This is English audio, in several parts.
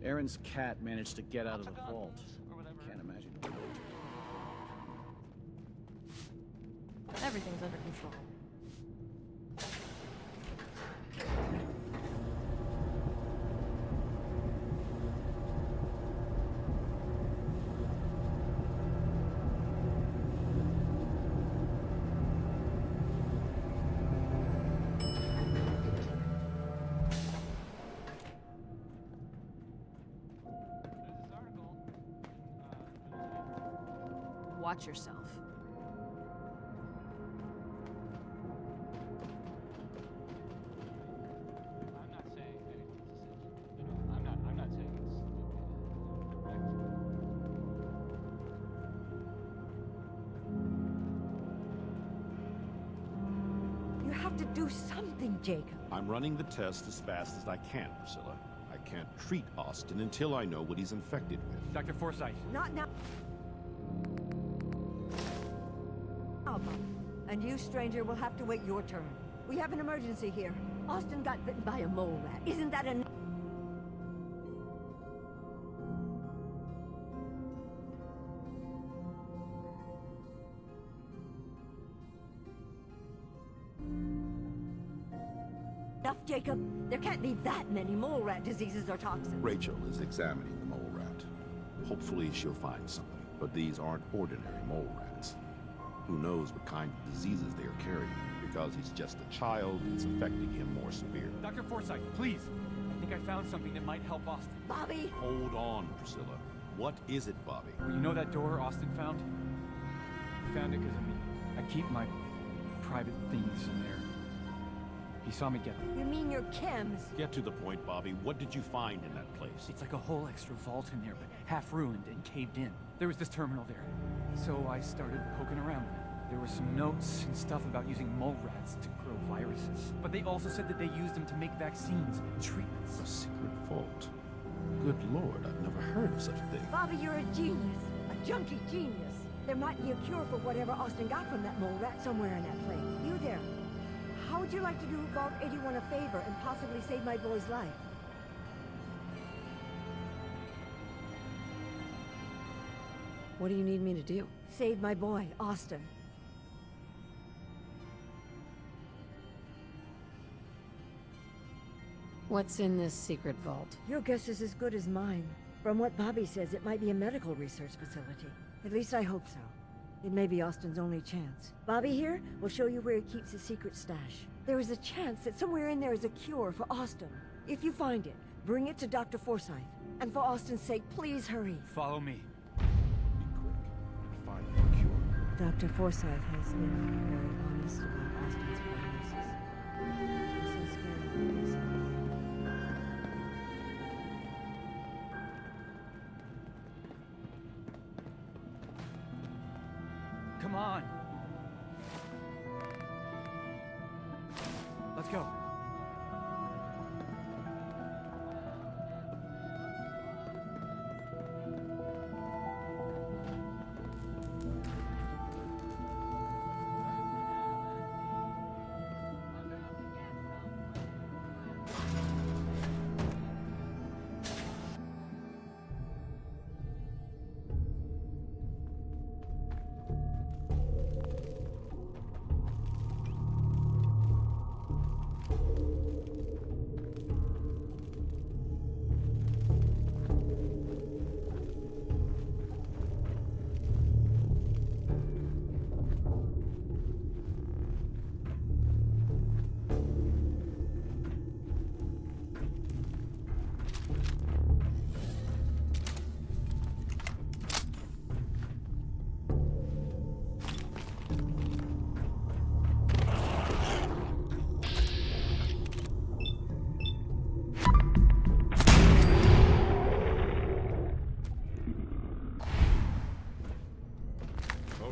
Aaron's cat managed to get out of the vault. Can't imagine. Everything's under control. Watch yourself. I'm not saying anything's essential. You know, I'm not saying it's correct. You have to do something, Jacob. I'm running the test as fast as I can, Priscilla. I can't treat Austin until I know what he's infected with. Dr. Forsyth. Not now. And you, stranger, will have to wait your turn. We have an emergency here. Austin got bitten by a mole rat. Isn't that enough? Jacob? There can't be that many mole rat diseases or toxins. Rachel is examining the mole rat. Hopefully she'll find something. But these aren't ordinary mole rats. Who knows what kind of diseases they are carrying? Because he's just a child, it's affecting him more severely. Dr. Forsyth, please. I think I found something that might help Austin. Bobby! Hold on, Priscilla. What is it, Bobby? Well, you know that door Austin found? He found it because of me. I keep my private things in there. He saw me get them. You mean your chems? Get to the point, Bobby. What did you find in that place? It's like a whole extra vault in there, but half ruined and caved in. There was this terminal there. So I started poking around in it. There were some notes and stuff about using mole rats to grow viruses. But they also said that they used them to make vaccines and treatments. A secret vault. Good Lord, I've never heard of such a thing. Bobby, you're a genius. A junkie genius. There might be a cure for whatever Austin got from that mole rat somewhere in that place. You there. How would you like to do Vault 81 a favor and possibly save my boy's life? What do you need me to do? Save my boy, Austin. What's in this secret vault? Your guess is as good as mine. From what Bobby says, it might be a medical research facility. At least I hope so. It may be Austin's only chance. Bobby here will show you where he keeps his secret stash. There is a chance that somewhere in there is a cure for Austin. If you find it, bring it to Dr. Forsyth. And for Austin's sake, please hurry. Follow me. Be quick and find the cure. Dr. Forsyth has been very honest about Austin's prognosis. I'm so scared of this. Come on. Let's go.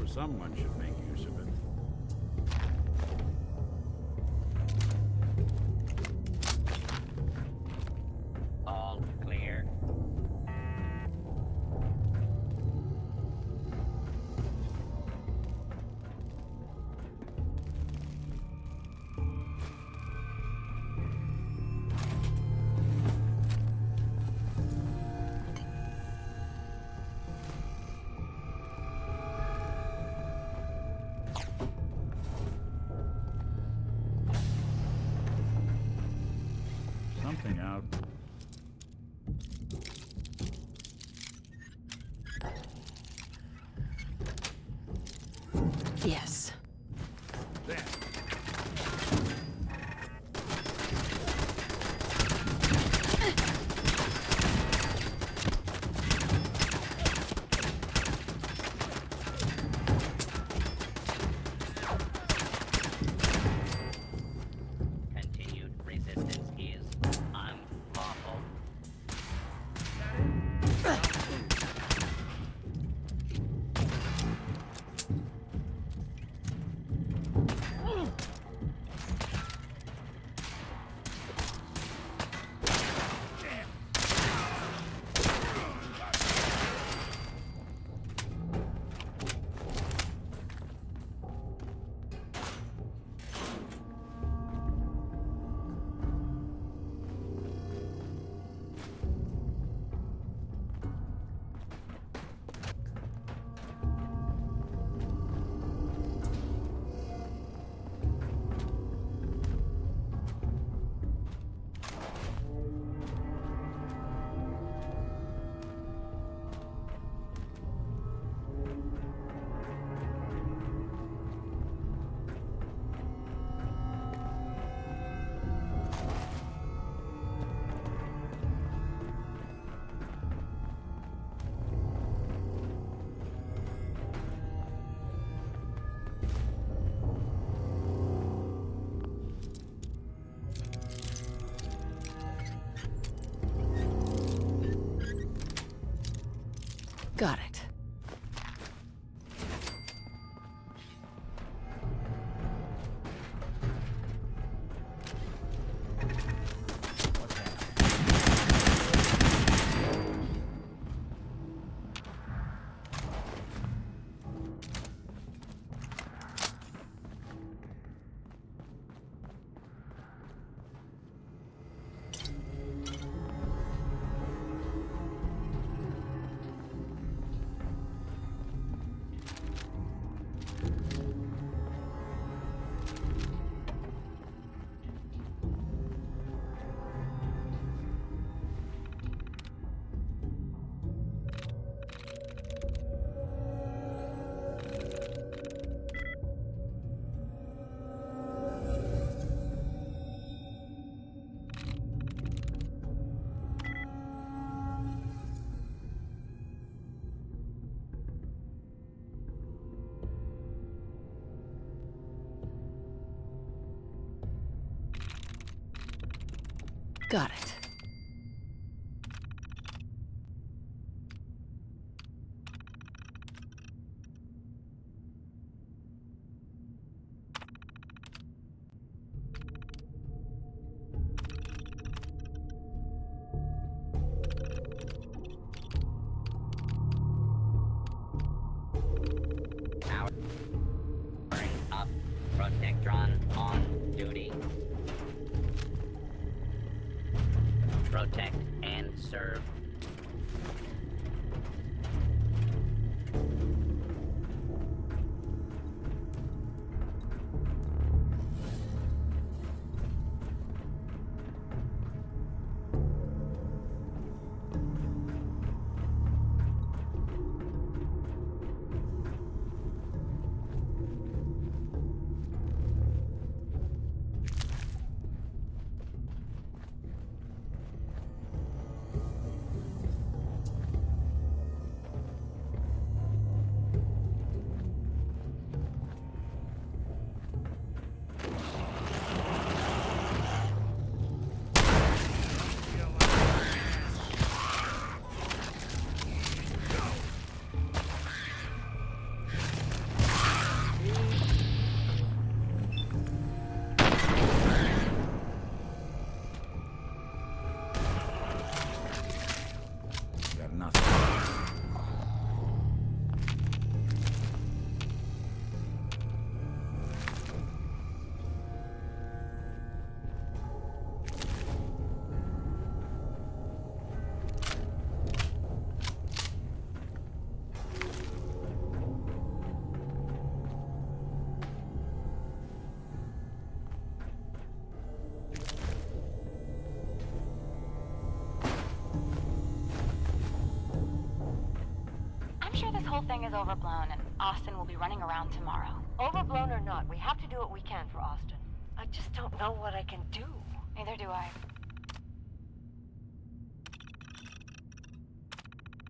Someone should make use of it. All clear. anything out? Yes. There. Continued resistance is unlawful. Got it. Got it. Powering up. Protectron on duty. Protect and serve. whole thing is overblown, and Austin will be running around tomorrow. Overblown or not, we have to do what we can for Austin. I just don't know what I can do. Neither do I.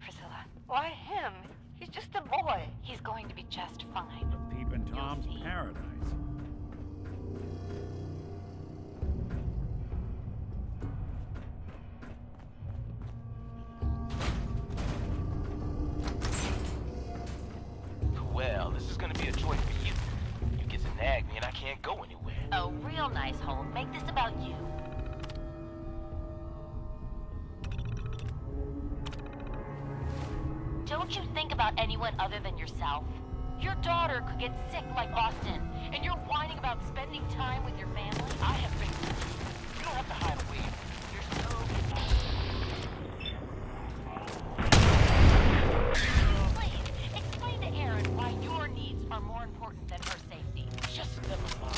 Priscilla, Why him? He's just a boy. he's going to be just fine. A peep in Tom's see. paradise. Well, this is gonna be a joy for you. You get to nag me and I can't go anywhere. Oh, real nice, Holt. Make this about you. Don't you think about anyone other than yourself? Your daughter could get sick like Austin, and you're whining about spending time with your family? I have things to do. You don't have to hide away. There's no... Please, explain to Erin why your needs are more important than her safety. Just never mind.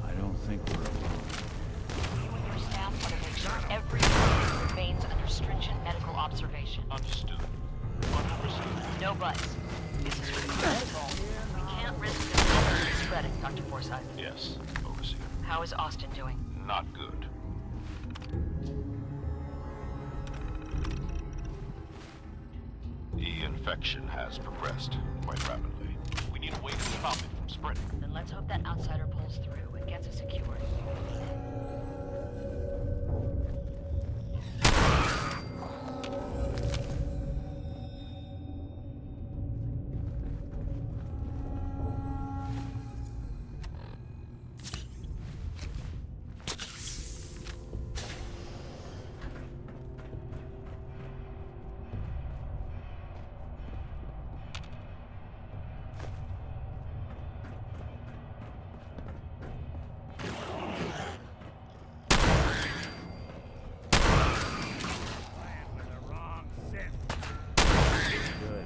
I don't think we're alone. You and your staff want to make sure every person remains under stringent medical observation. Understood. 100%. No buts. This is critical. We can't risk this spreading, Dr. Forsyth. Yes, Overseer. How is Austin doing? Not good. The infection has progressed quite rapidly. We need a way to stop it from spreading. Then let's hope that outsider pulls through and gets us secured. Good.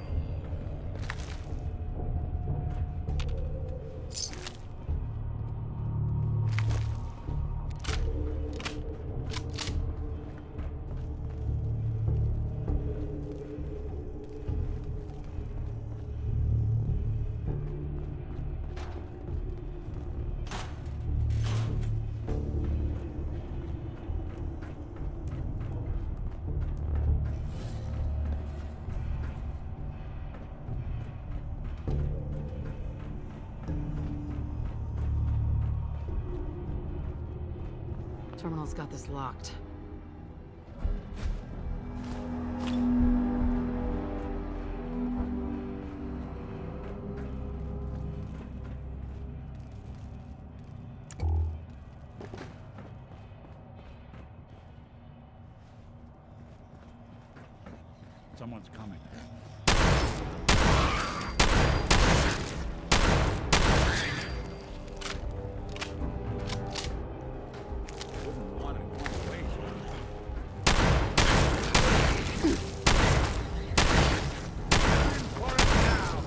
Terminal's got this locked. Someone's coming. Wouldn't want to go away. For it now.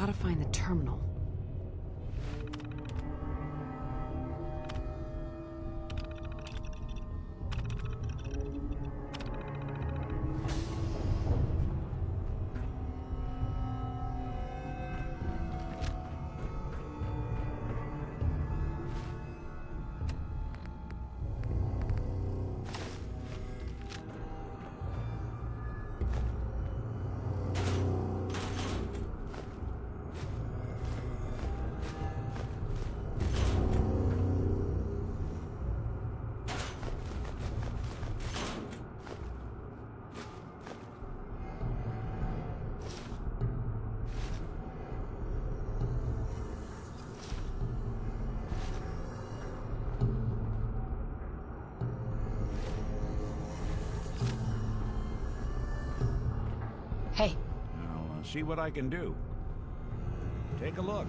gotta find the terminal. Hey, I'll see what I can do. Take a look.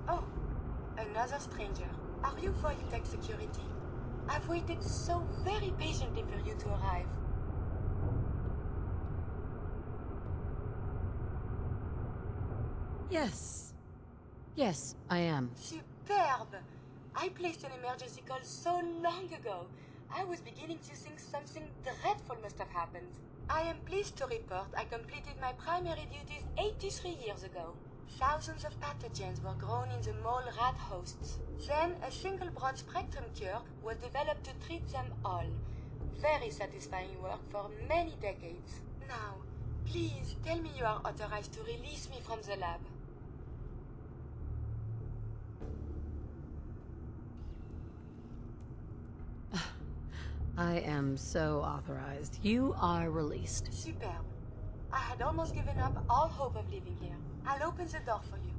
Oh, another stranger. Are you Voltec security? I've waited so very patiently for you to arrive. yes. Yes, I am. Superb! I placed an emergency call so long ago. I was beginning to think something dreadful must have happened. I am pleased to report I completed my primary duties 83 years ago. Thousands of pathogens were grown in the mole rat hosts. Then a single broad-spectrum cure was developed to treat them all. Very satisfying work for many decades. Now, please tell me you are authorized to release me from the lab. I am so authorized. You are released. Superb. I had almost given up all hope of leaving here. I'll open the door for you.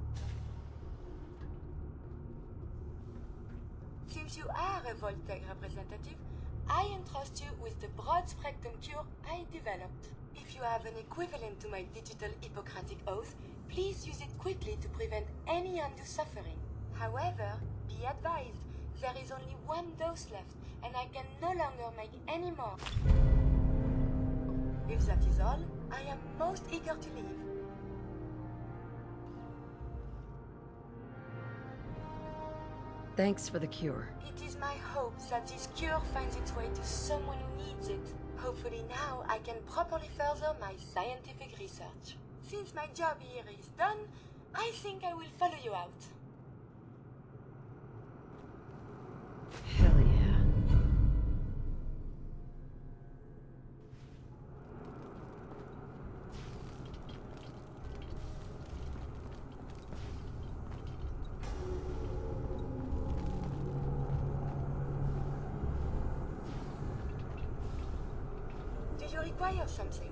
Since you are a Voltec representative, I entrust you with the broad-spectrum cure I developed. If you have an equivalent to my digital Hippocratic oath, please use it quickly to prevent any undue suffering. However, be advised, there is only one dose left, and I can no longer make any more. If that is all, I am most eager to leave. Thanks for the cure. It is my hope that this cure finds its way to someone who needs it. Hopefully now I can properly further my scientific research. Since my job here is done, I think I will follow you out. Hell yeah. Do you require something?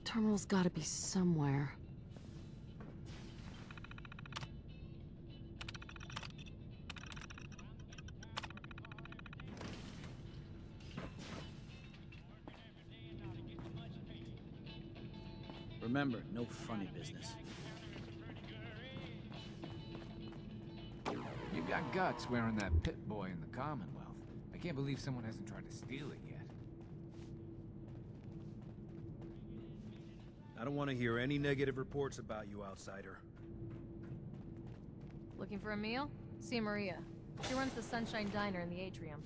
Terminal's gotta be somewhere. Remember, no funny business. You got guts wearing that pit boy in the Commonwealth. I can't believe someone hasn't tried to steal it yet. I don't want to hear any negative reports about you, outsider. Looking for a meal? See Maria. She runs the Sunshine Diner in the atrium.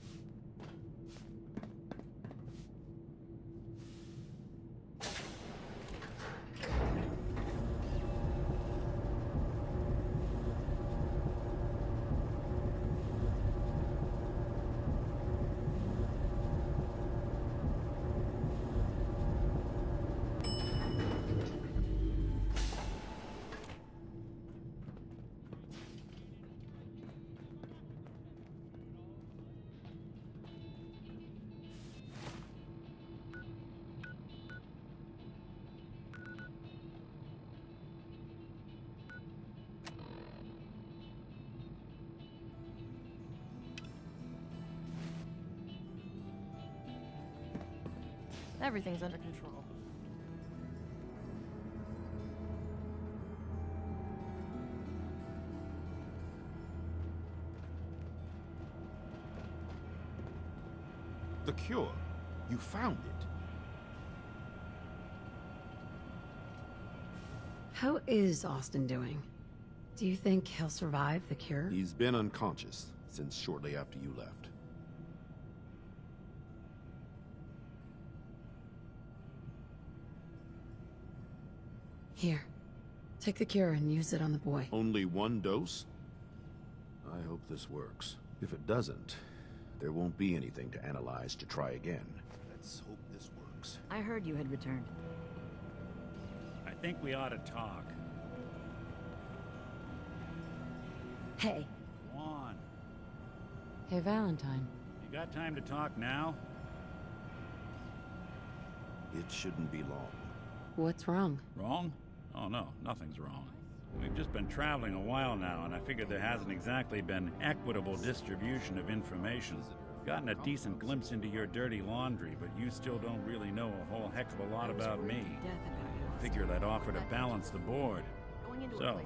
Everything's under control. The cure. You found it. How is Austin doing? Do you think he'll survive the cure? He's been unconscious since shortly after you left. Here. Take the cure and use it on the boy. Only one dose? I hope this works. If it doesn't, there won't be anything to analyze to try again. Let's hope this works. I heard you had returned. I think we ought to talk. Hey. Go on. Hey, Valentine. You got time to talk now? It shouldn't be long. What's wrong? Wrong? Oh no, nothing's wrong. We've just been traveling a while now, and I figured there hasn't exactly been equitable distribution of information. Gotten a decent glimpse into your dirty laundry, but you still don't really know a whole heck of a lot about me. Figured I'd offer to balance the board. So,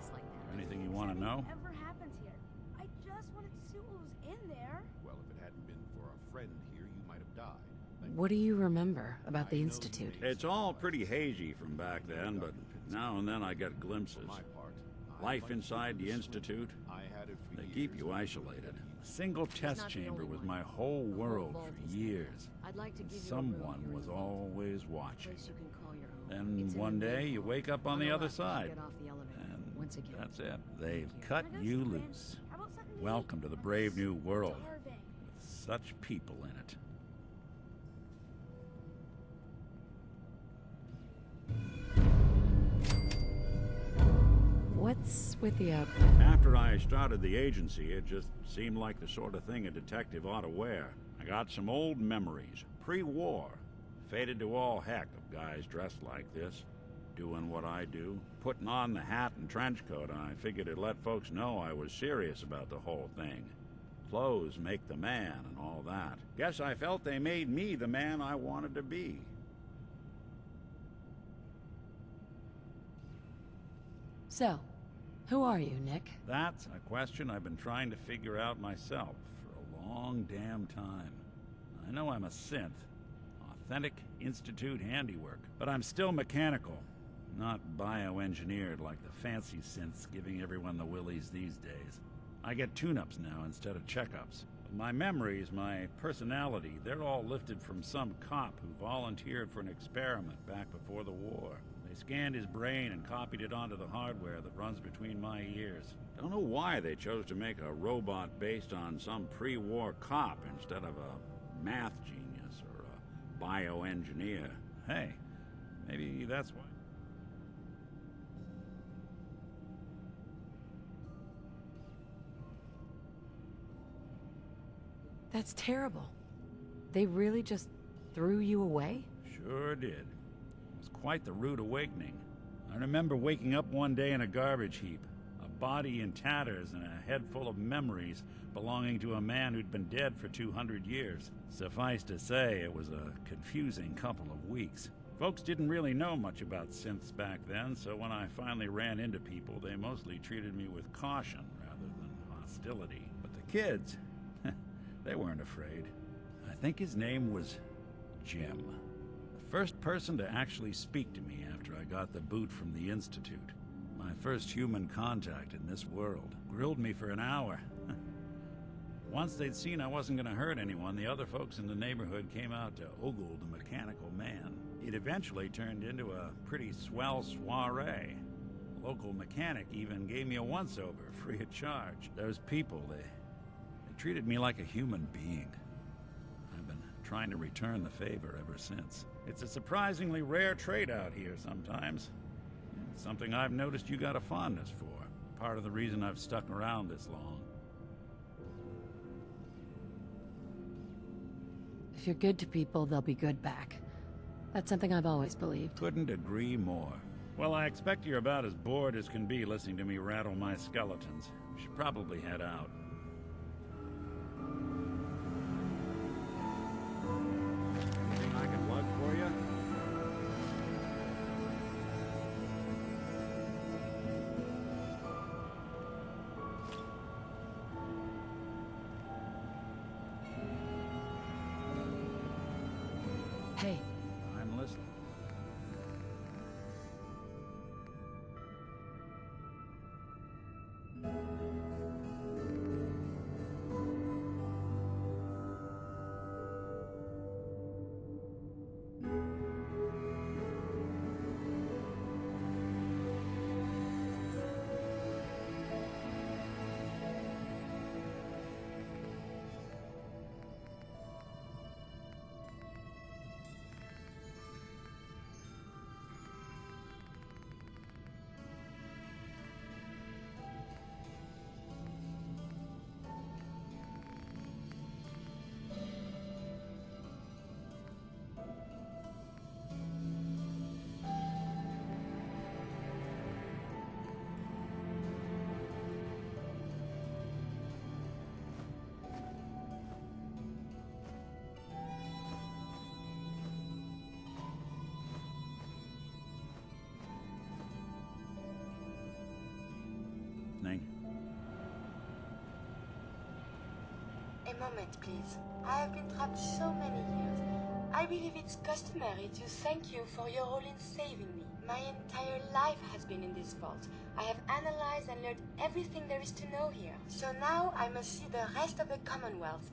anything you want to know? Whatever happens here? I just wanted to see what was in there. Well, if it hadn't been for our friend here, you might have died. What do you remember about the Institute? It's all pretty hazy from back then, but now and then I get glimpses. Life inside the Institute, they keep you isolated. A single test chamber was my whole world for years. Someone was always watching. Then one day you wake up on the other side, and that's it. They've cut you loose. Welcome to the brave new world, with such people in it. What's with the After I started the agency, it just seemed like the sort of thing a detective ought to wear. I got some old memories, pre-war. Faded to all heck of guys dressed like this, doing what I do, putting on the hat and trench coat, and I figured it'd let folks know I was serious about the whole thing. Clothes make the man and all that. Guess I felt they made me the man I wanted to be. So, who are you, Nick? That's a question I've been trying to figure out myself for a long damn time. I know I'm a synth, authentic Institute handiwork, but I'm still mechanical, not bioengineered like the fancy synths giving everyone the willies these days. I get tune-ups now instead of checkups. My memories, my personality, they're all lifted from some cop who volunteered for an experiment back before the war. They scanned his brain and copied it onto the hardware that runs between my ears. Don't know why they chose to make a robot based on some pre-war cop instead of a math genius or a bioengineer. Hey, maybe that's why. That's terrible. They really just threw you away? Sure did. It was quite the rude awakening. I remember waking up one day in a garbage heap, a body in tatters and a head full of memories belonging to a man who'd been dead for 200 years. Suffice to say, it was a confusing couple of weeks. Folks didn't really know much about synths back then, so when I finally ran into people, they mostly treated me with caution rather than hostility. But the kids, they weren't afraid. I think his name was Jim. The first person to actually speak to me after I got the boot from the Institute. My first human contact in this world. Grilled me for an hour. Once they'd seen I wasn't gonna hurt anyone, the other folks in the neighborhood came out to ogle the mechanical man. It eventually turned into a pretty swell soiree. A local mechanic even gave me a once-over, free of charge. Those people, they treated me like a human being. I've been trying to return the favor ever since. It's a surprisingly rare trait out here sometimes. It's something I've noticed you got a fondness for. Part of the reason I've stuck around this long. If you're good to people, they'll be good back. That's something I've always believed. Couldn't agree more. Well, I expect you're about as bored as can be listening to me rattle my skeletons. We should probably head out. Anything I can lug for you? Hey. I'm listening. A moment, please. I have been trapped so many years. I believe it's customary to thank you for your role in saving me. My entire life has been in this vault. I have analyzed and learned everything there is to know here. So now I must see the rest of the Commonwealth,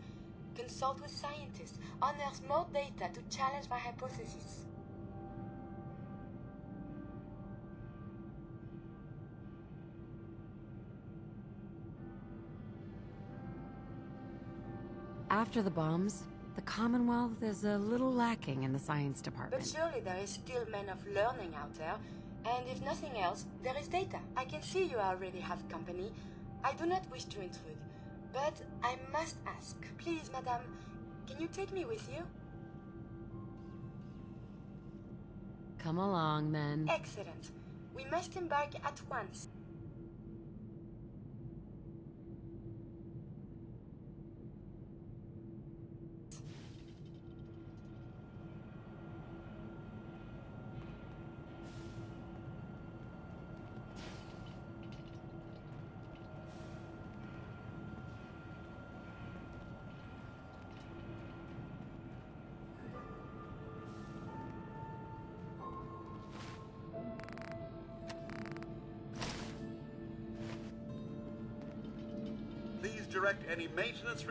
consult with scientists, unearth more data to challenge my hypothesis. After the bombs, the Commonwealth is a little lacking in the science department. But surely there is still men of learning out there, and if nothing else, there is data. I can see you already have company. I do not wish to intrude, but I must ask. Please, madame, can you take me with you? Come along, then. Excellent. We must embark at once. Direct any maintenance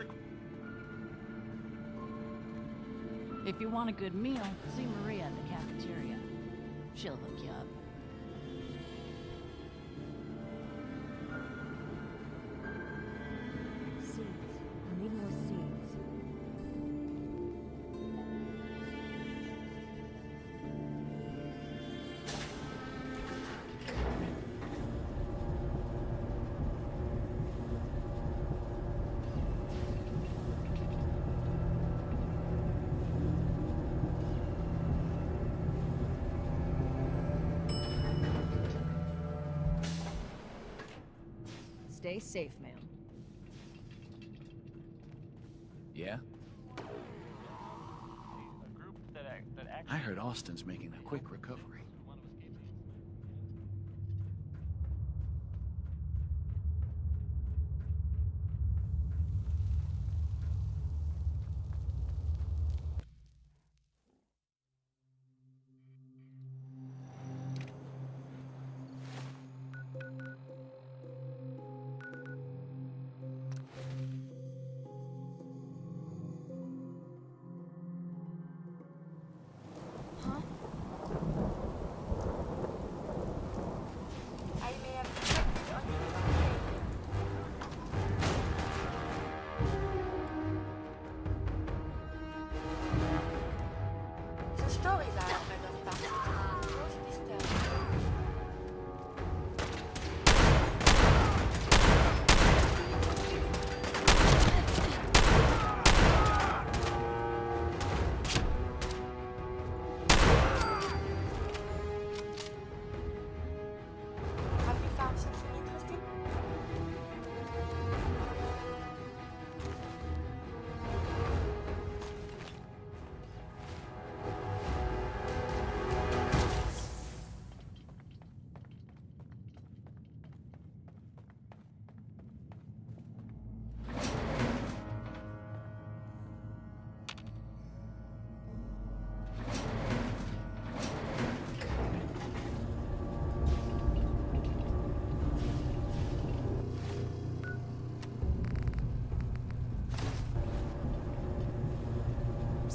If you want a good meal, see Maria in the cafeteria. She'll hook you up. Seeds. I need more seeds. Stay safe, ma'am. Yeah? A group that actually I heard Austin's making a quick recovery.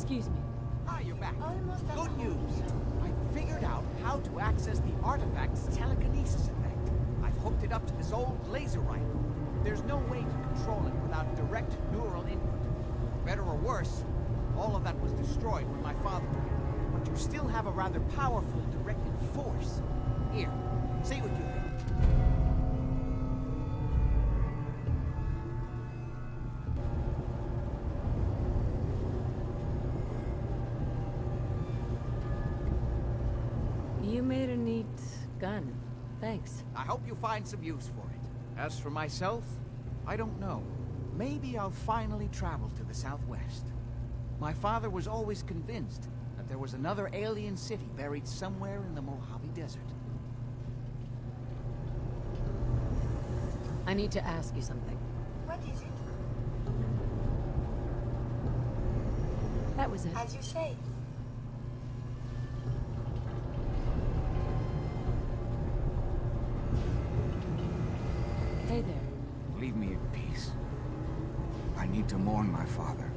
Excuse me. Ah, you're back. Almost at Good home. news. I figured out how to access the artifact's telekinesis effect. I've hooked it up to this old laser rifle. There's no way to control it without direct neural input. For better or worse, all of that was destroyed when my father died. But you still have a rather powerful directed force. Here, see what you think. You made a neat gun. Thanks. I hope you find some use for it. As for myself, I don't know. Maybe I'll finally travel to the Southwest. My father was always convinced that there was another alien city buried somewhere in the Mojave Desert. I need to ask you something. What is it? That was it. As you say. Hey there. Leave me in peace. I need to mourn my father.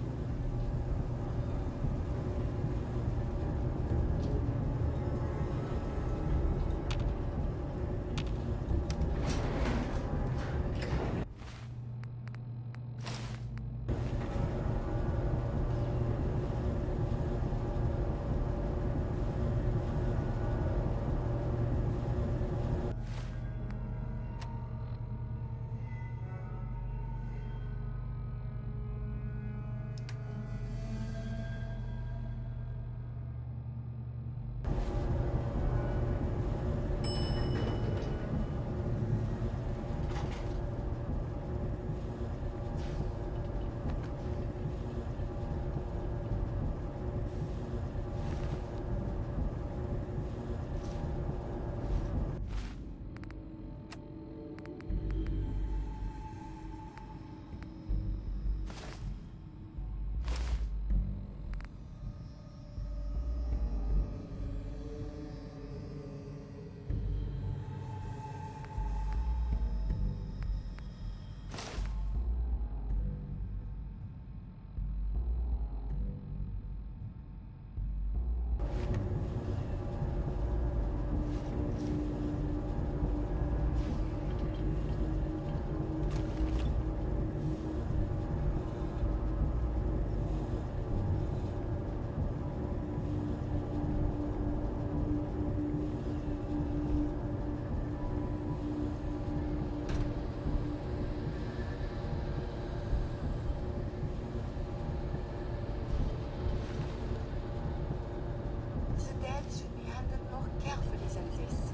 The dead should be handled more carefully than this.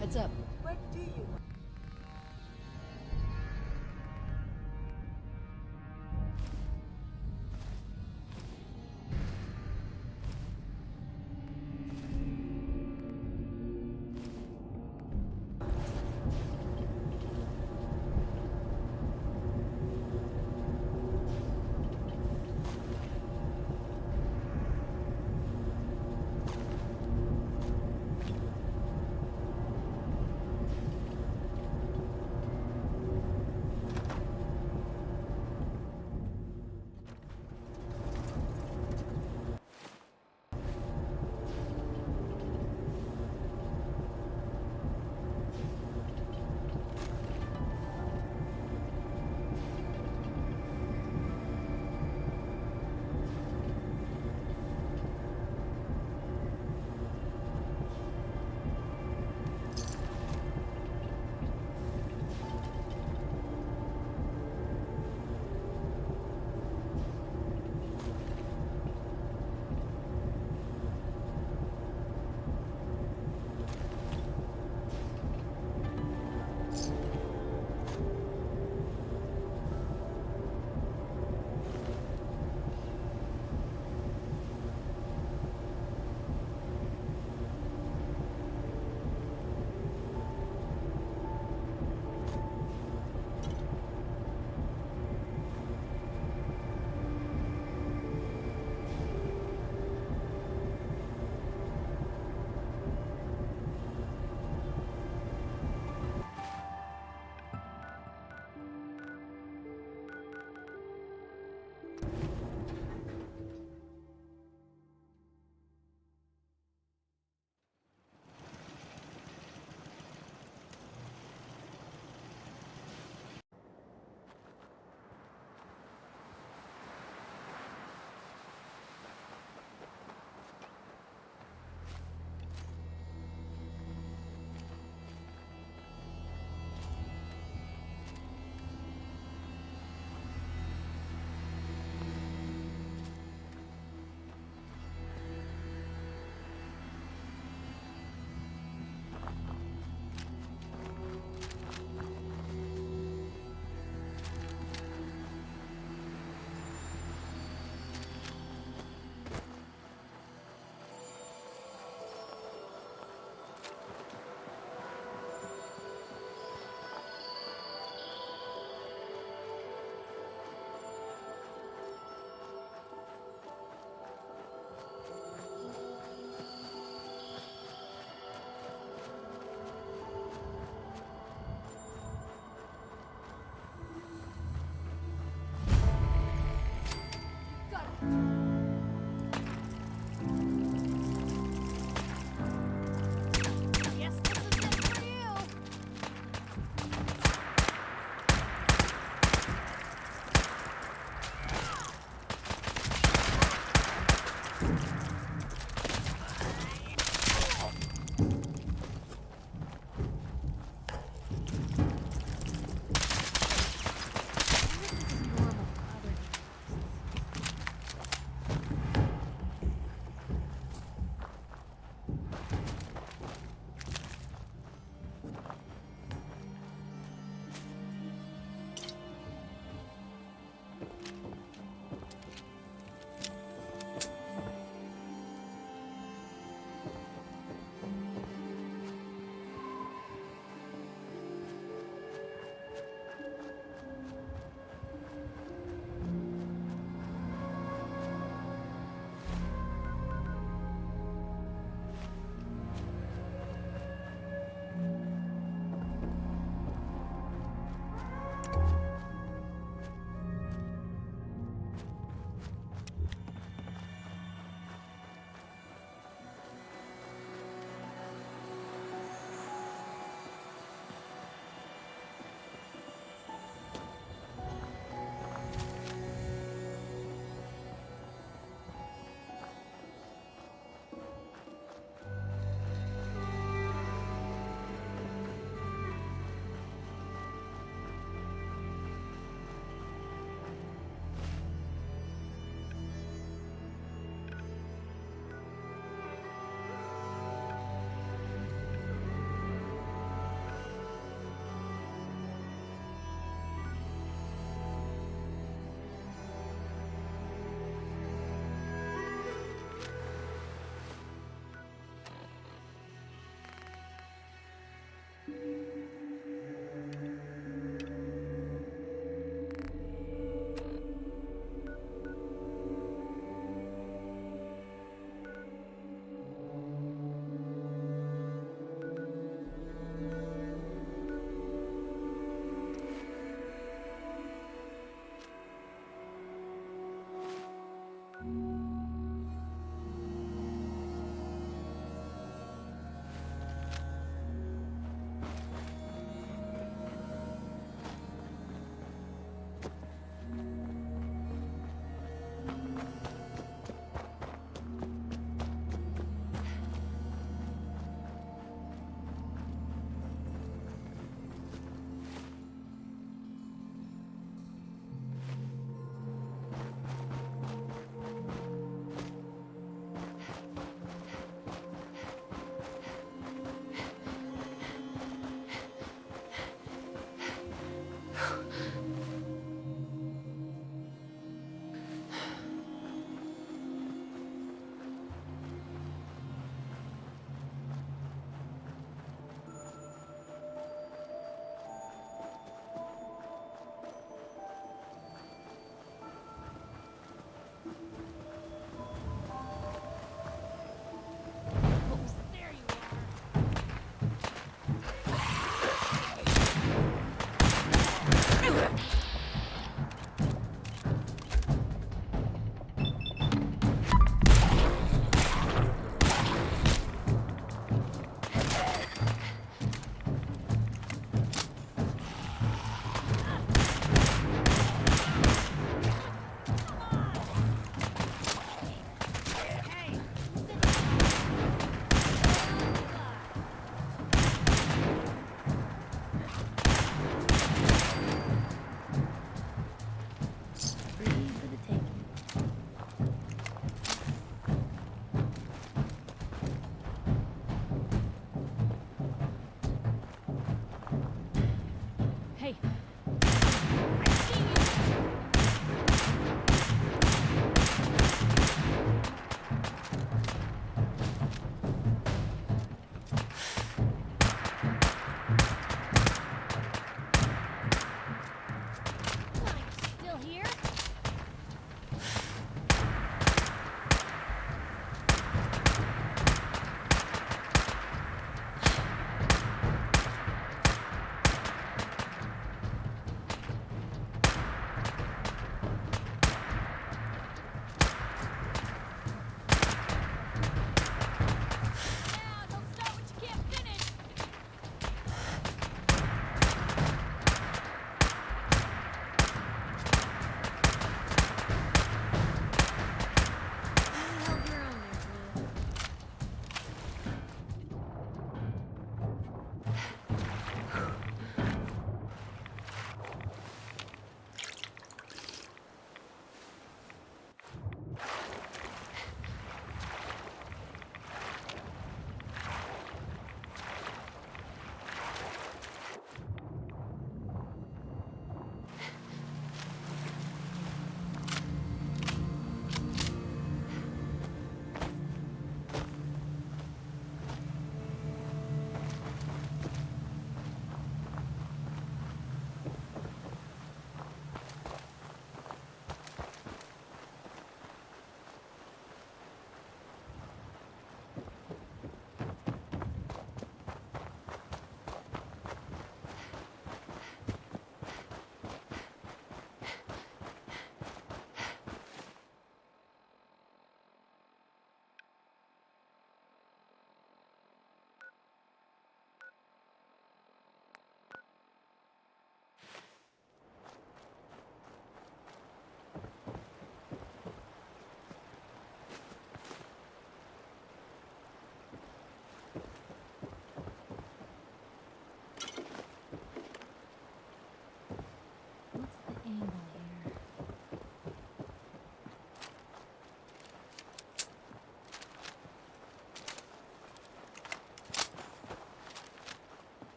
Heads up. What do you want?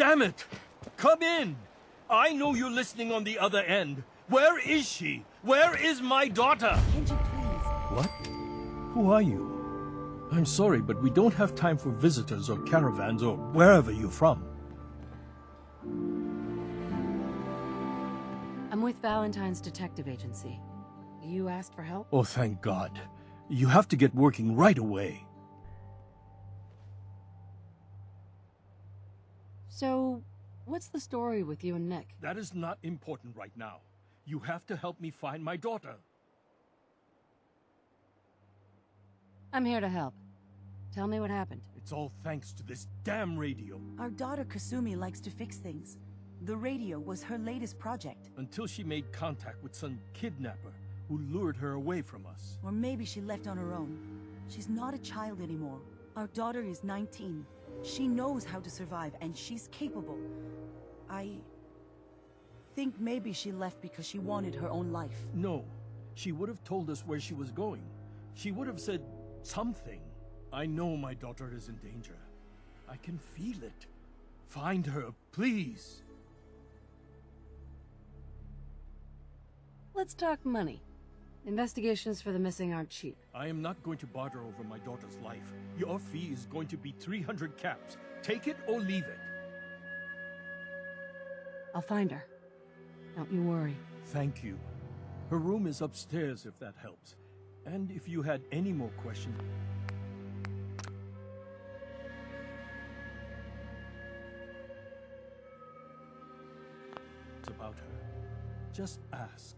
Damn it! Come in! I know you're listening on the other end. Where is she? Where is my daughter? Kenji, please. What? Who are you? I'm sorry, but we don't have time for visitors or caravans or wherever you're from. I'm with Valentine's detective agency. You asked for help? Oh, thank God. You have to get working right away. So, what's the story with you and Nick? That is not important right now. You have to help me find my daughter. I'm here to help. Tell me what happened. It's all thanks to this damn radio. Our daughter Kasumi likes to fix things. The radio was her latest project. Until she made contact with some kidnapper who lured her away from us. Or maybe she left on her own. She's not a child anymore. Our daughter is 19. She knows how to survive, and she's capable. I think maybe she left because she wanted her own life. No. She would have told us where she was going. She would have said something. I know my daughter is in danger. I can feel it. Find her, please. Let's talk money. Investigations for the missing aren't cheap. I am not going to barter over my daughter's life. Your fee is going to be 300 caps. Take it or leave it. I'll find her. Don't you worry. Thank you. Her room is upstairs if that helps. And if you had any more questions... about her, just ask.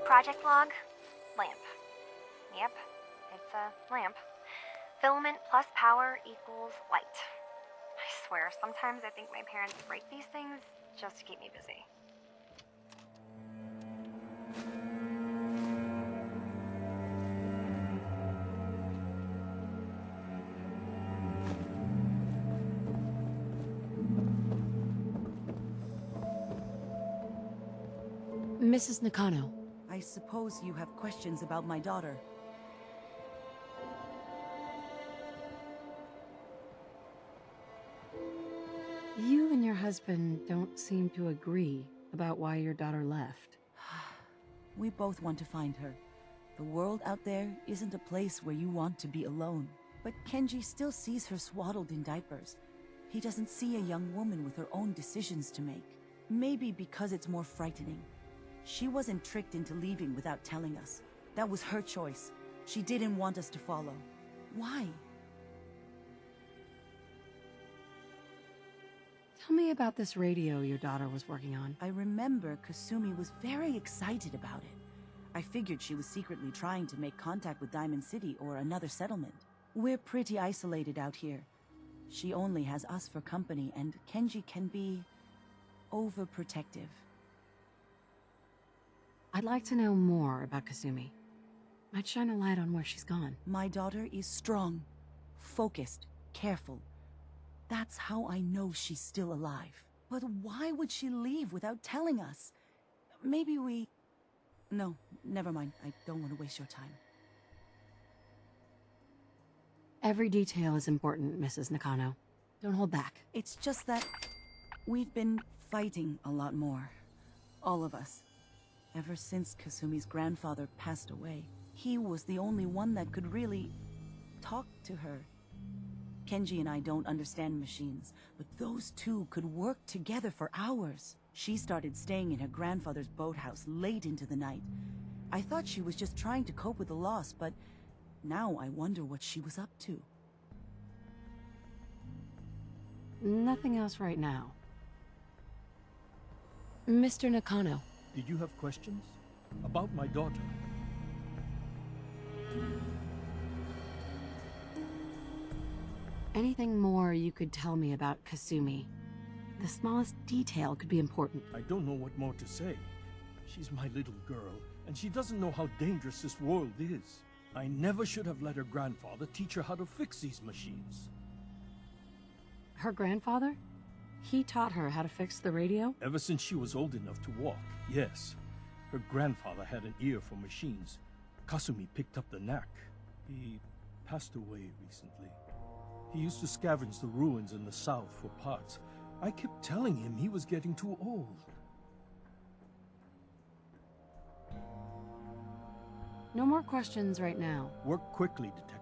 Project log, lamp. Yep, it's a lamp. Filament plus power equals light. I swear, sometimes I think my parents break these things just to keep me busy. Mrs. Nakano. I suppose you have questions about my daughter. You and your husband don't seem to agree about why your daughter left. We both want to find her. The world out there isn't a place where you want to be alone. But Kenji still sees her swaddled in diapers. He doesn't see a young woman with her own decisions to make. Maybe because it's more frightening. She wasn't tricked into leaving without telling us. That was her choice. She didn't want us to follow. Why? Tell me about this radio your daughter was working on. I remember Kasumi was very excited about it. I figured she was secretly trying to make contact with Diamond City or another settlement. We're pretty isolated out here. She only has us for company, and Kenji can be overprotective. I'd like to know more about Kasumi. Might shine a light on where she's gone. My daughter is strong, focused, careful. That's how I know she's still alive. But why would she leave without telling us? Maybe we... No, never mind. I don't want to waste your time. Every detail is important, Mrs. Nakano. Don't hold back. It's just that we've been fighting a lot more. All of us. Ever since Kasumi's grandfather passed away. He was the only one that could really talk to her. Kenji and I don't understand machines, but those two could work together for hours. She started staying in her grandfather's boathouse late into the night. I thought she was just trying to cope with the loss, but now I wonder what she was up to. Nothing else right now. Mr. Nakano. Did you have questions? About my daughter? Anything more you could tell me about Kasumi? The smallest detail could be important. I don't know what more to say. She's my little girl, and she doesn't know how dangerous this world is. I never should have let her grandfather teach her how to fix these machines. Her grandfather? He taught her how to fix the radio? Ever since she was old enough to walk, yes. Her grandfather had an ear for machines. Kasumi picked up the knack. He passed away recently. He used to scavenge the ruins in the south for parts. I kept telling him he was getting too old. No more questions right now. Work quickly, Detective.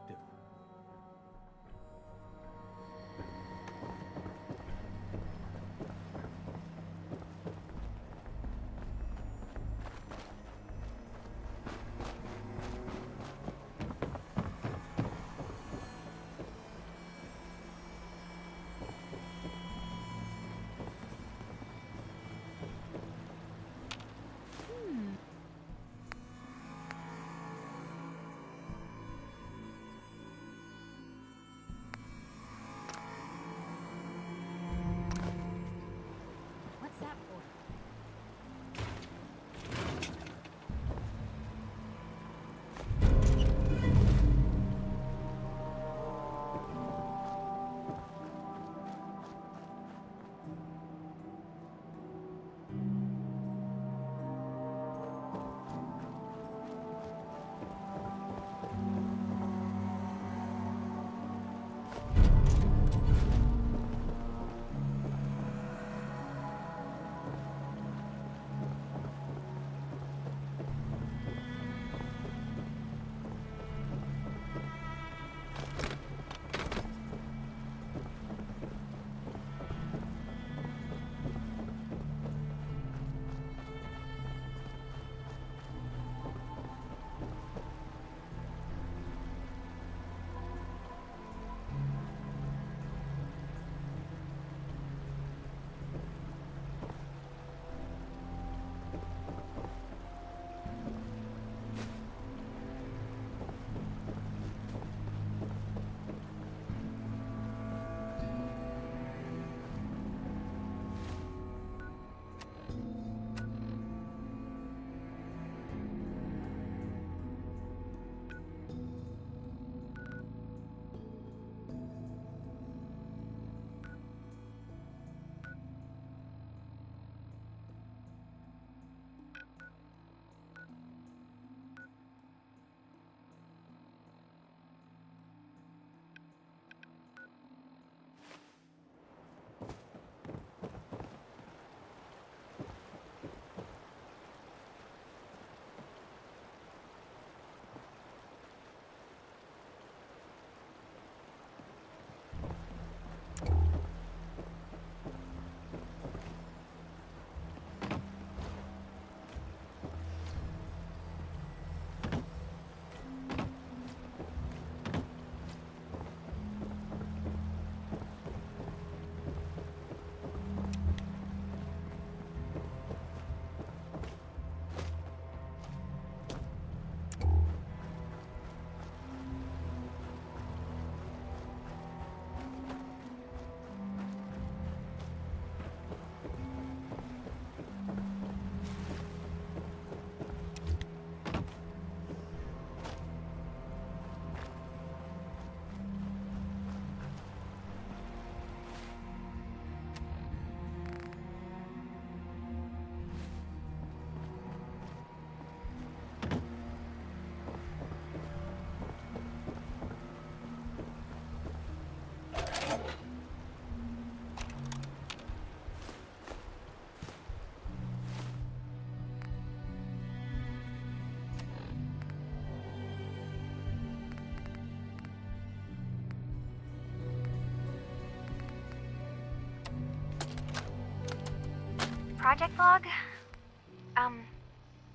project log?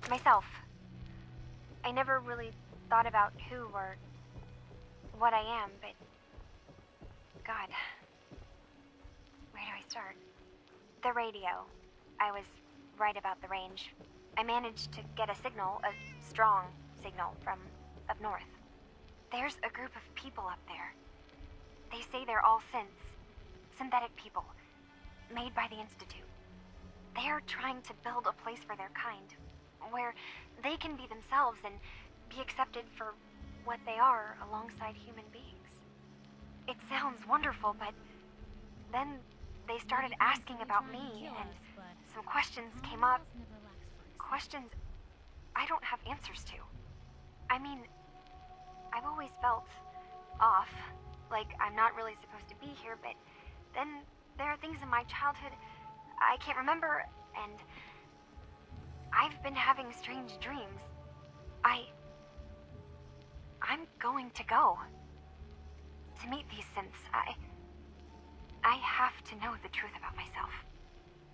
Myself. I never really thought about who or what I am, but... God. Where do I start? The radio. I was right about the range. I managed to get a signal, a strong signal, from up north. There's a group of people up there. They say they're all synthetic people, made by the Institute. They are trying to build a place for their kind, where they can be themselves and be accepted for what they are alongside human beings. It sounds wonderful, but then they started asking about me, and some questions came up. Questions I don't have answers to. I mean, I've always felt off, like I'm not really supposed to be here, but then there are things in my childhood I can't remember, and I've been having strange dreams. I'm going to go to meet these synths. I have to know the truth about myself.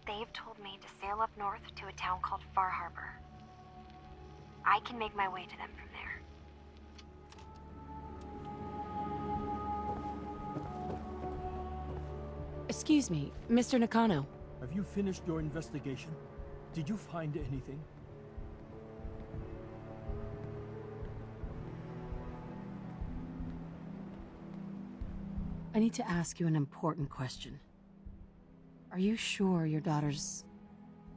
They've told me to sail up north to a town called Far Harbor. I can make my way to them from there. Excuse me, Mr. Nakano. Have you finished your investigation? Did you find anything? I need to ask you an important question. Are you sure your daughter's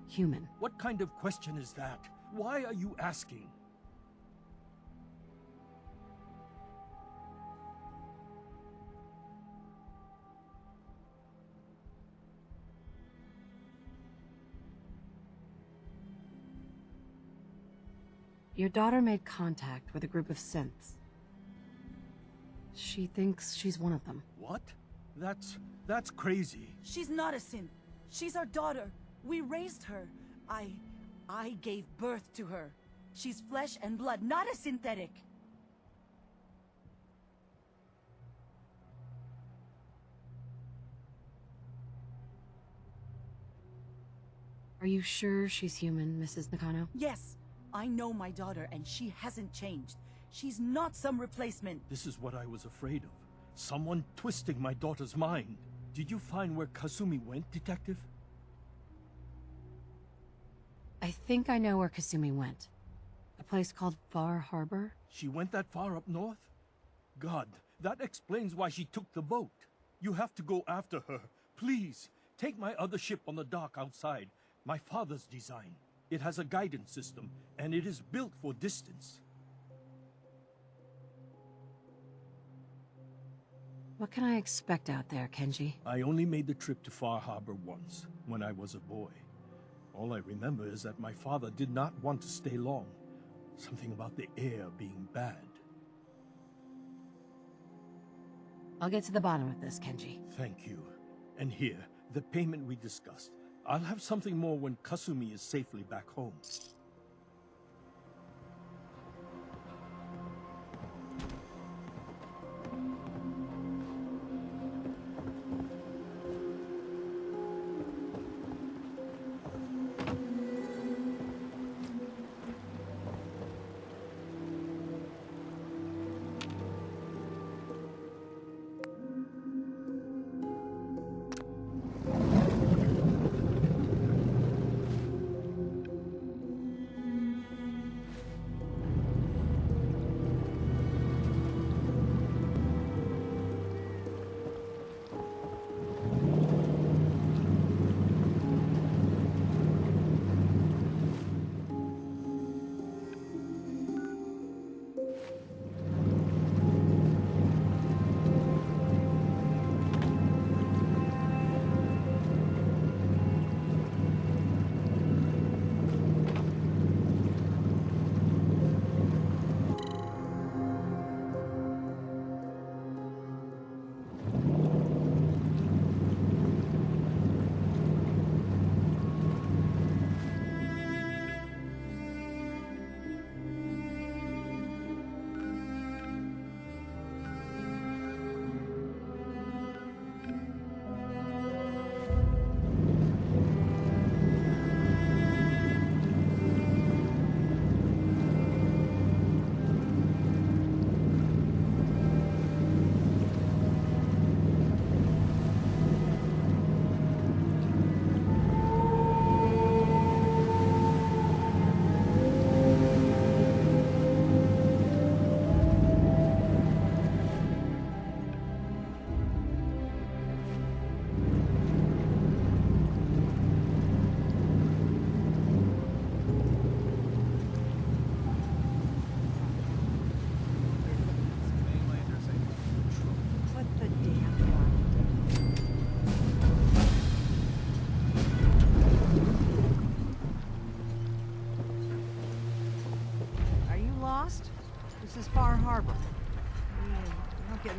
human? What kind of question is that? Why are you asking? Your daughter made contact with a group of synths. She thinks she's one of them. What? That's crazy. She's not a synth. She's our daughter. We raised her. I gave birth to her. She's flesh and blood, not a synthetic. Are you sure she's human, Mrs. Nakano? Yes, I know my daughter, and she hasn't changed. She's not some replacement. This is what I was afraid of. Someone twisting my daughter's mind. Did you find where Kasumi went, Detective? I think I know where Kasumi went. A place called Far Harbor? She went that far up north? God, that explains why she took the boat. You have to go after her. Please, take my other ship on the dock outside. My father's design. It has a guidance system, and it is built for distance. What can I expect out there, Kenji? I only made the trip to Far Harbor once, when I was a boy. All I remember is that my father did not want to stay long. Something about the air being bad. I'll get to the bottom of this, Kenji. Thank you. And here, the payment we discussed. I'll have something more when Kasumi is safely back home.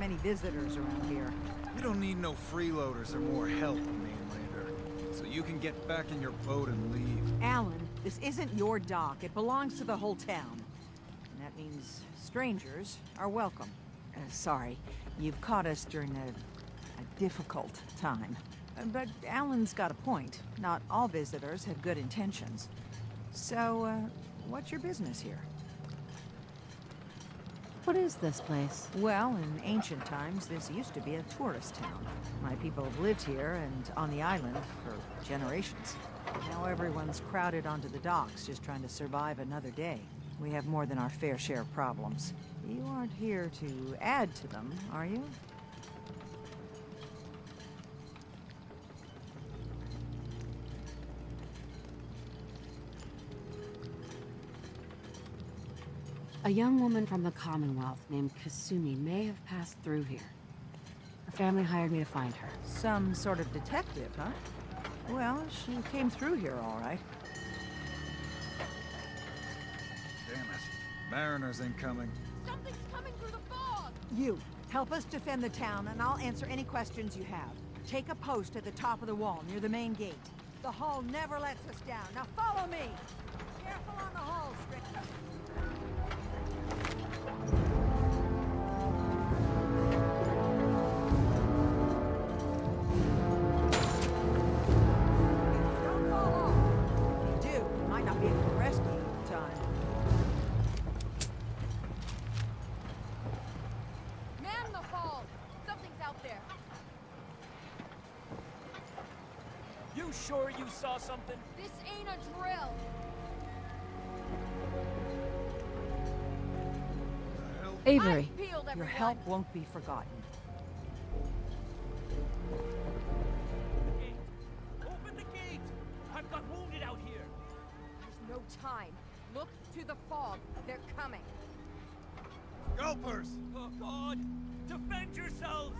many visitors around here. We don't need no freeloaders or more help, mainlander. So you can get back in your boat and leave. Alan, this isn't your dock. It belongs to the whole town. And that means strangers are welcome. Sorry, you've caught us during a difficult time. But Alan's got a point. Not all visitors have good intentions. So, what's your business here? What is this place? Well, in ancient times, this used to be a tourist town. My people have lived here and on the island for generations. Now everyone's crowded onto the docks, just trying to survive another day. We have more than our fair share of problems. You aren't here to add to them, are you? A young woman from the Commonwealth named Kasumi may have passed through here. Her family hired me to find her. Some sort of detective, huh? Well, she came through here all right. Damn it. Mariners incoming. Something's coming through the fog! You, help us defend the town, and I'll answer any questions you have. Take a post at the top of the wall, near the main gate. The hull never lets us down. Now follow me! Careful on the hull, Strickland. Don't fall off. If you do, we might not be able to rescue you in time. Man the hull! Something's out there. You sure you saw something? This ain't a drill. Avery. Your help won't be forgotten. Open the gate! I've got wounded out here! There's no time. Look to the fog. They're coming. Gulpers! Oh, God! Defend yourselves!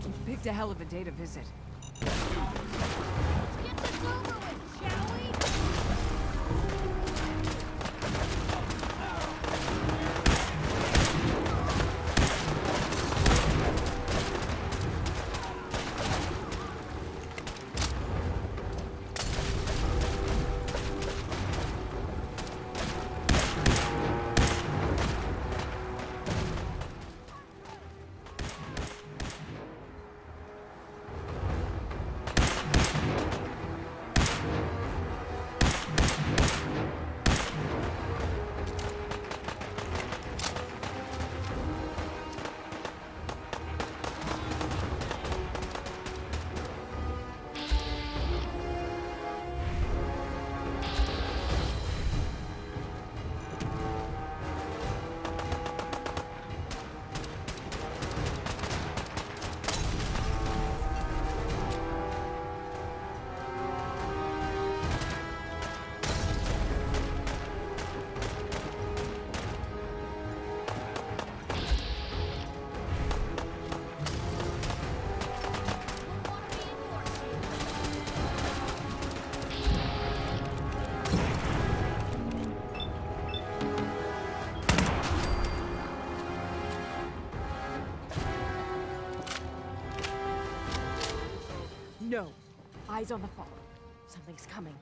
You've picked a hell of a day to visit. Let's get this over with, shall we? No. Eyes on the fog. Something's coming.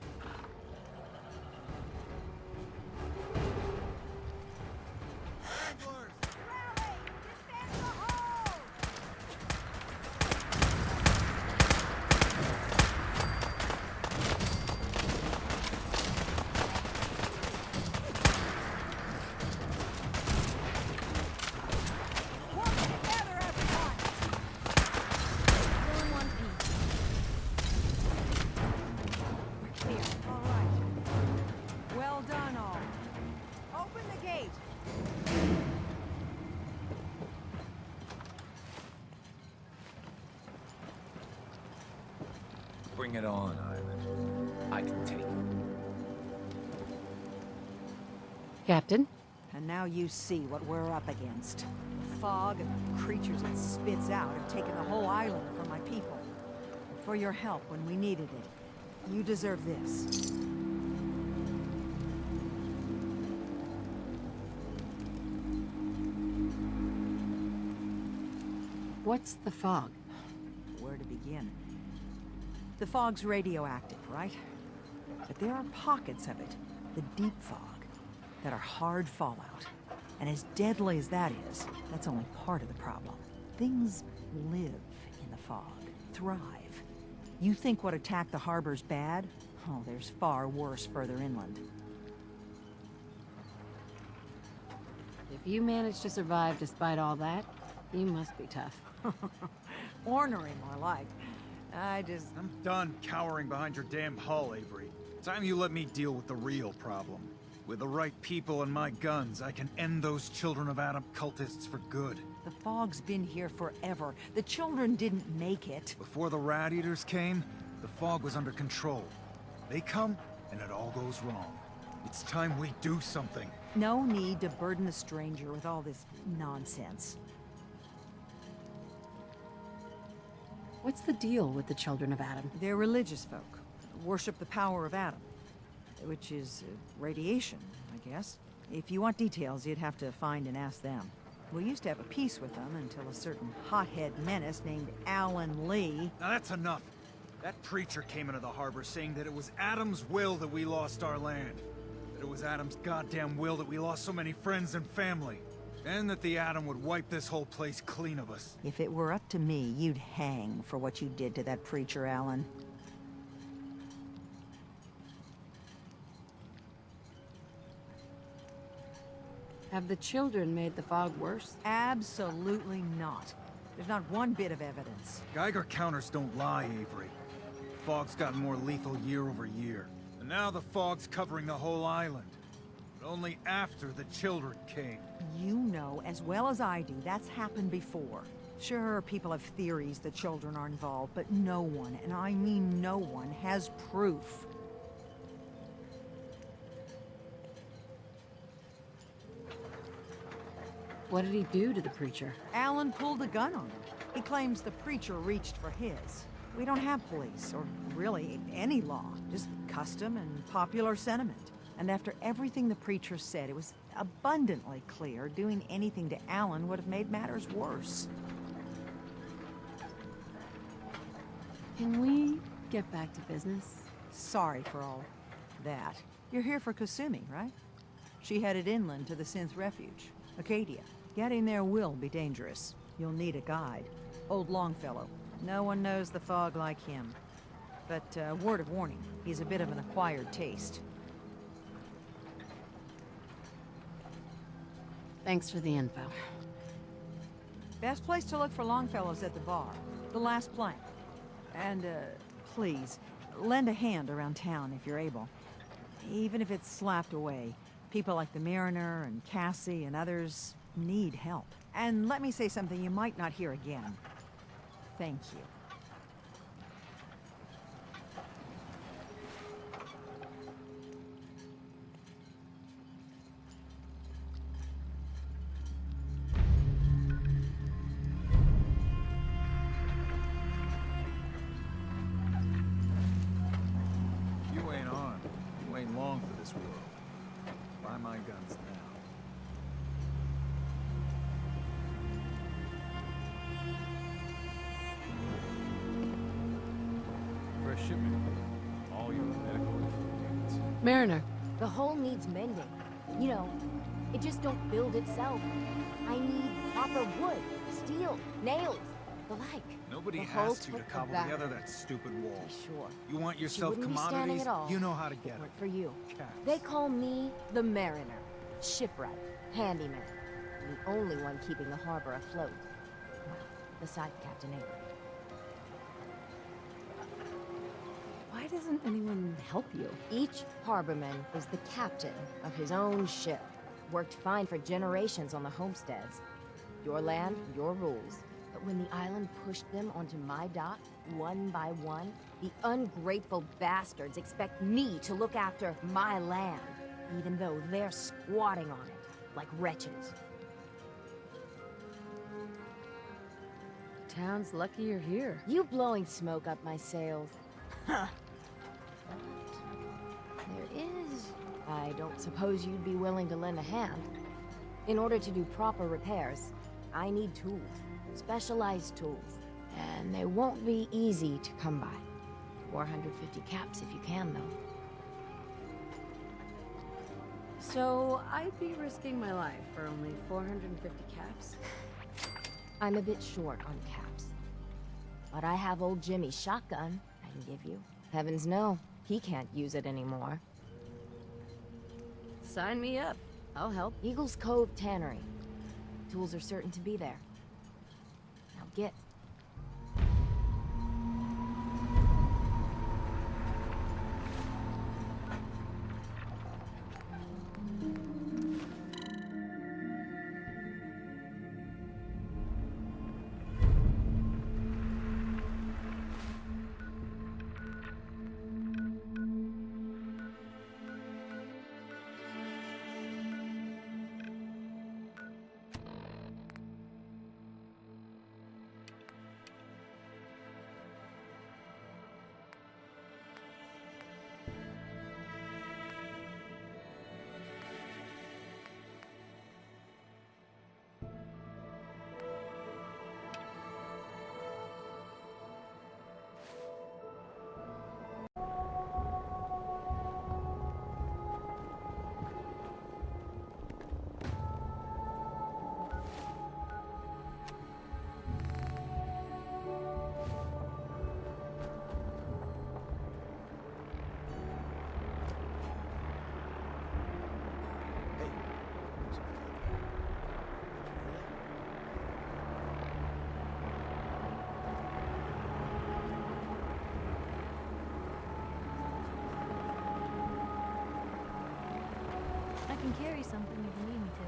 Bring it on, Ivan. I can take it. Captain? And now you see what we're up against. The fog and the creatures it spits out have taken the whole island from my people. And for your help when we needed it, you deserve this. What's the fog? Where to begin? The fog's radioactive, right? But there are pockets of it, the deep fog, that are hard fallout. And as deadly as that is, that's only part of the problem. Things live in the fog, thrive. You think what attacked the harbor's bad? Oh, there's far worse further inland. If you managed to survive despite all that, you must be tough. Ornery, more like. I'm done cowering behind your damn hull, Avery. Time you let me deal with the real problem. With the right people and my guns, I can end those Children of Adam cultists for good. The fog's been here forever. The children didn't make it. Before the Rat Eaters came, the fog was under control. They come, and it all goes wrong. It's time we do something. No need to burden a stranger with all this nonsense. What's the deal with the Children of Adam? They're religious folk. Worship the power of Adam. Which is radiation, I guess. If you want details, you'd have to find and ask them. We used to have a peace with them until a certain hothead menace named Alan Lee... Now that's enough. That preacher came into the harbor saying that it was Adam's will that we lost our land. That it was Adam's goddamn will that we lost so many friends and family. And that the Atom would wipe this whole place clean of us. If it were up to me, you'd hang for what you did to that preacher, Alan. Have the children made the fog worse? Absolutely not. There's not one bit of evidence. Geiger counters don't lie, Avery. The fog's gotten more lethal year over year. And now the fog's covering the whole island. But only after the children came. You know as well as I do that's happened before. Sure, people have theories the children are involved, but no one, and I mean no one, has proof. What did he do to the preacher? Alan pulled a gun on him. He claims the preacher reached for his. We don't have police, or really any law, just custom and popular sentiment. And after everything the preacher said, it was abundantly clear doing anything to Alan would have made matters worse. Can we get back to business? Sorry for all that. You're here for Kasumi, right? She headed inland to the Synth Refuge, Acadia. Getting there will be dangerous. You'll need a guide. Old Longfellow. No one knows the fog like him. But, word of warning, he's a bit of an acquired taste. Thanks for the info. Best place to look for Longfellow's at the bar. The last plank. And, please, lend a hand around town if you're able. Even if it's slapped away. People like the Mariner and Cassie and others need help. And let me say something you might not hear again. Thank you. You ain't on. You ain't long for this world. Buy my guns now. For a shipment, all your medical and food needs. Mariner. The hull needs mending. You know, it just don't build itself. I need proper wood, steel, nails, the like. Nobody The hull asked you to took a cobble batter. together that stupid wall. Sure. You want She yourself wouldn't be standing commodities? at all You know how to if get it it. weren't for you. Cats. They call me the Mariner, shipwright, handyman, the only one keeping the harbor afloat. Well, beside Captain Avery. Why doesn't anyone help you? Each harborman is the captain of his own ship. Worked fine for generations on the homesteads. Your land, your rules. But when the island pushed them onto my dock, one by one, the ungrateful bastards expect me to look after my land, even though they're squatting on it, like wretches. Town's lucky you're here. You blowing smoke up my sails. Huh. There is... I don't suppose you'd be willing to lend a hand. In order to do proper repairs, I need tools. Specialized tools. And they won't be easy to come by. 450 caps if you can, though. So, I'd be risking my life for only 450 caps? I'm a bit short on caps. But I have old Jimmy's shotgun I can give you. Heavens no, he can't use it anymore. Sign me up. I'll help. Eagles Cove Tannery. Tools are certain to be there. Now get. I can carry something if you need me to.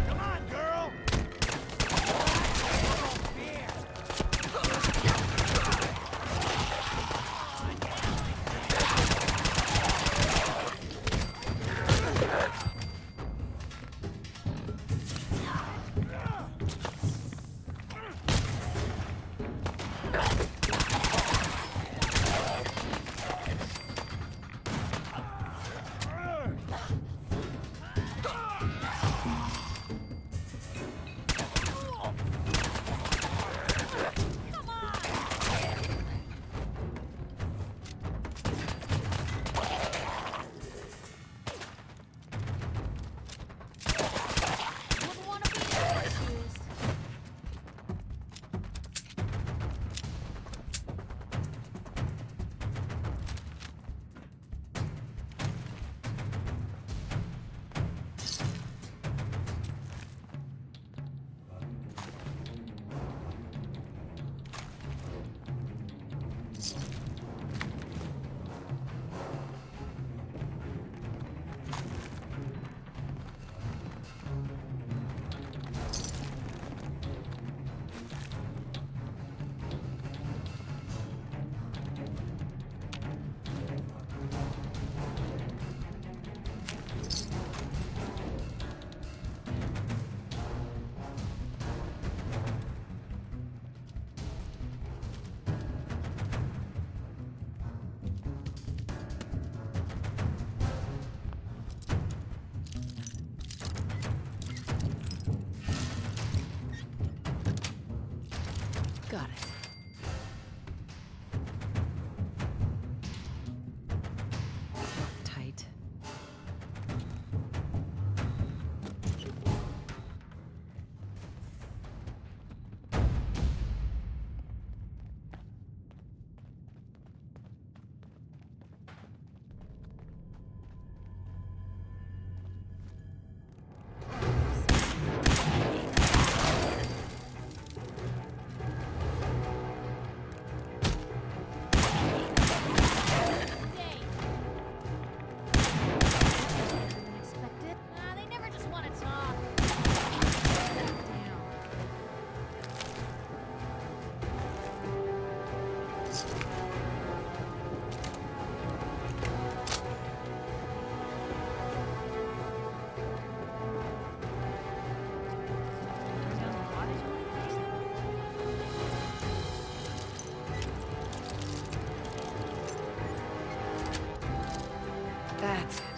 Come on, girl! That's it.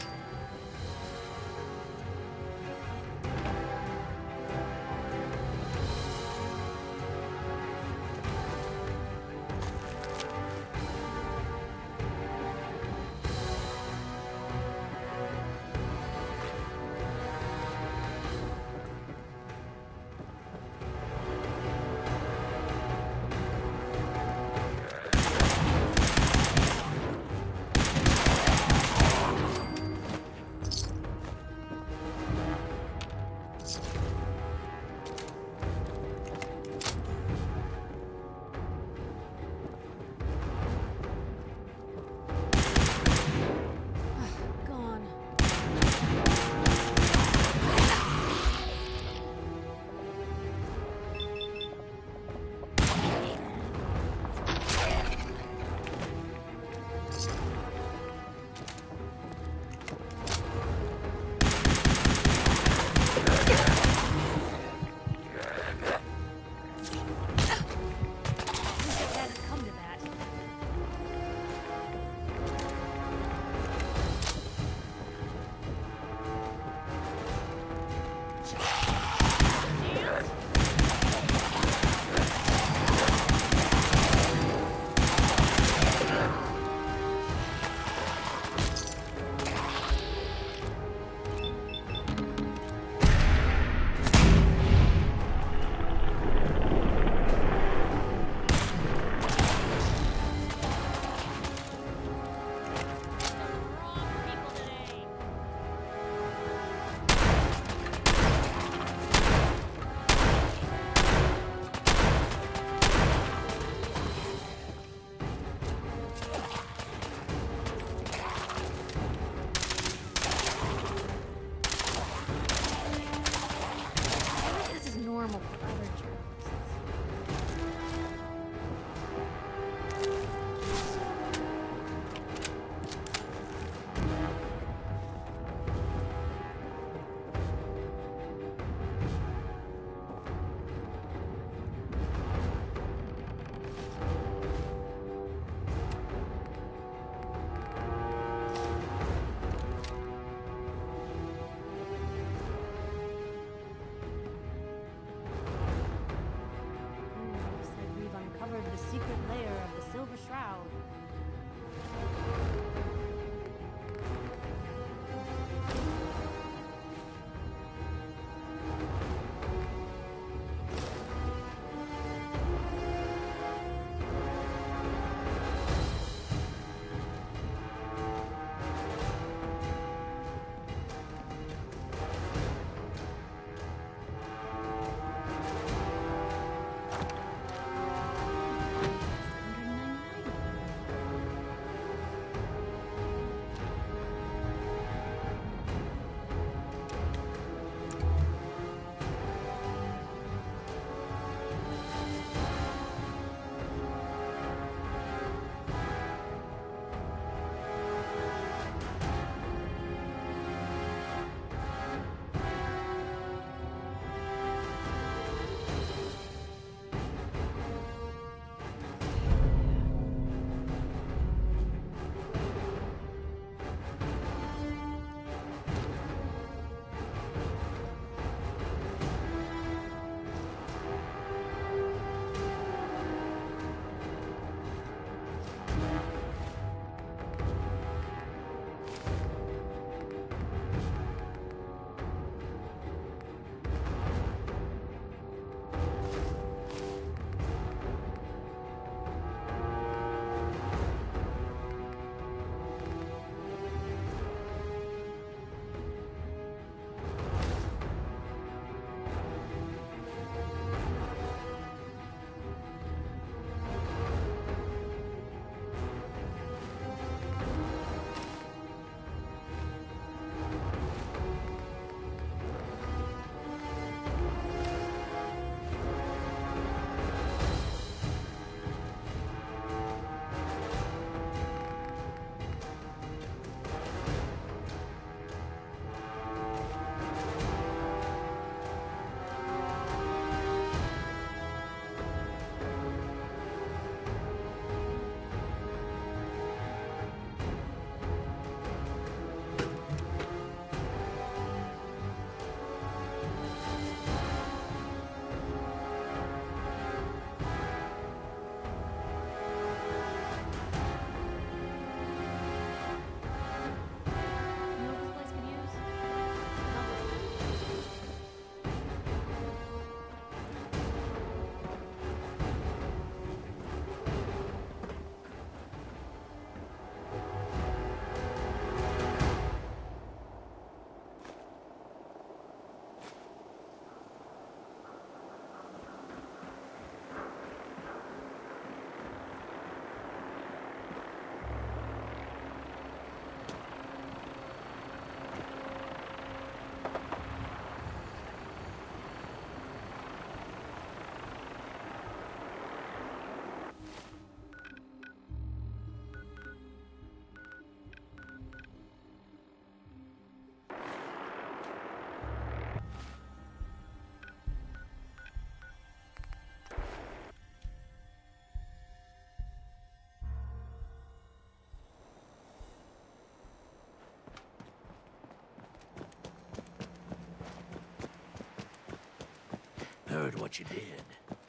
what you did.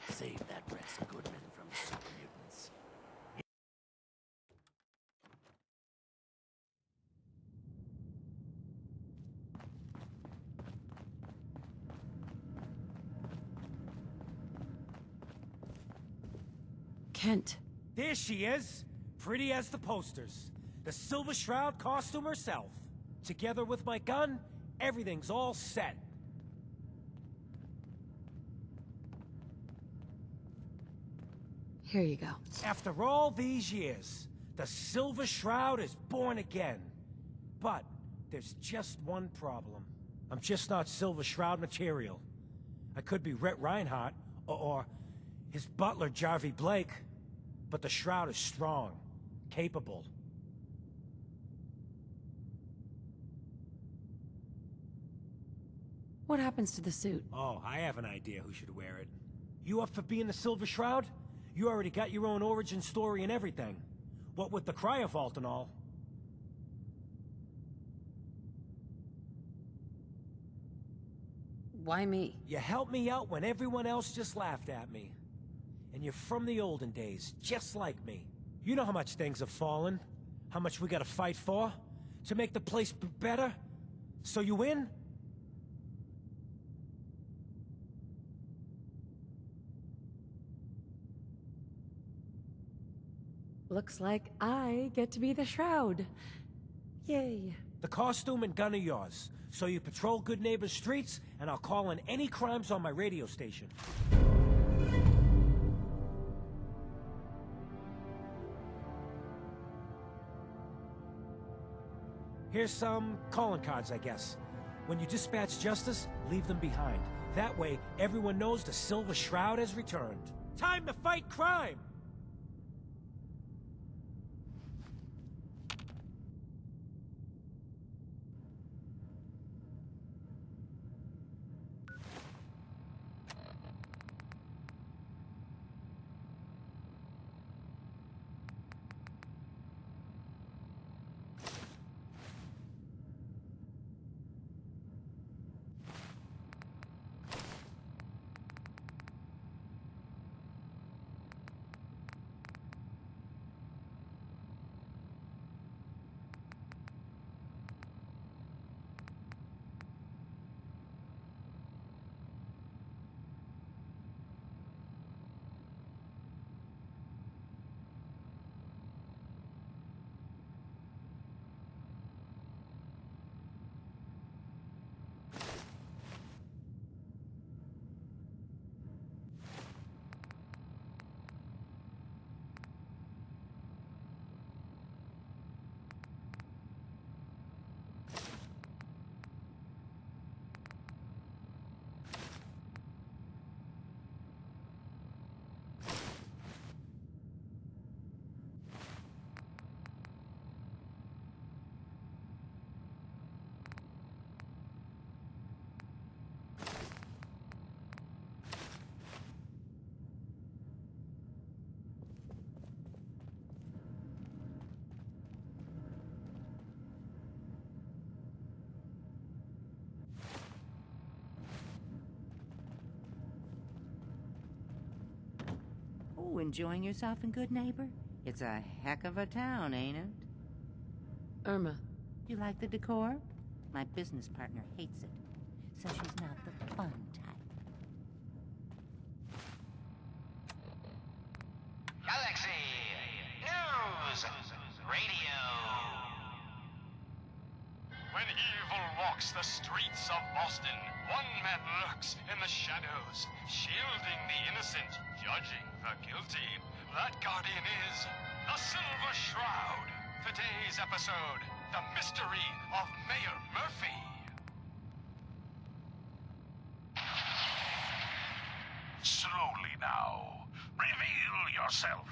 Save that Rex Goodman from super mutants. Kent. There she is, pretty as the posters. The Silver Shroud costume herself. Together with my gun, everything's all set. Here you go. After all these years, the Silver Shroud is born again. But there's just one problem. I'm just not Silver Shroud material. I could be Rhett Reinhardt, or his butler, Jarvie Blake. But the Shroud is strong, capable. What happens to the suit? Oh, I have an idea who should wear it. You up for being the Silver Shroud? You already got your own origin story and everything. What with the cryovault and all. Why me? You helped me out when everyone else just laughed at me. And you're from the olden days, just like me. You know how much things have fallen, how much we gotta fight for, to make the place better. So you win? Looks like I get to be the Shroud. Yay. The costume and gun are yours, so you patrol Good Neighbor's streets, and I'll call in any crimes on my radio station. Here's some calling cards, I guess. When you dispatch justice, leave them behind. That way, everyone knows the Silver Shroud has returned. Time to fight crime! Oh, enjoying yourself in Good Neighbor? It's a heck of a town, ain't it? Irma. You like the decor? My business partner hates it. Says she's not the fun type. Galaxy News Radio. When evil walks the streets of Boston, one man lurks in the shadows, shielding the innocent, judging the guilty. That guardian is the Silver Shroud. Today's episode, the mystery of Mayor Murphy. Slowly now. Reveal yourself.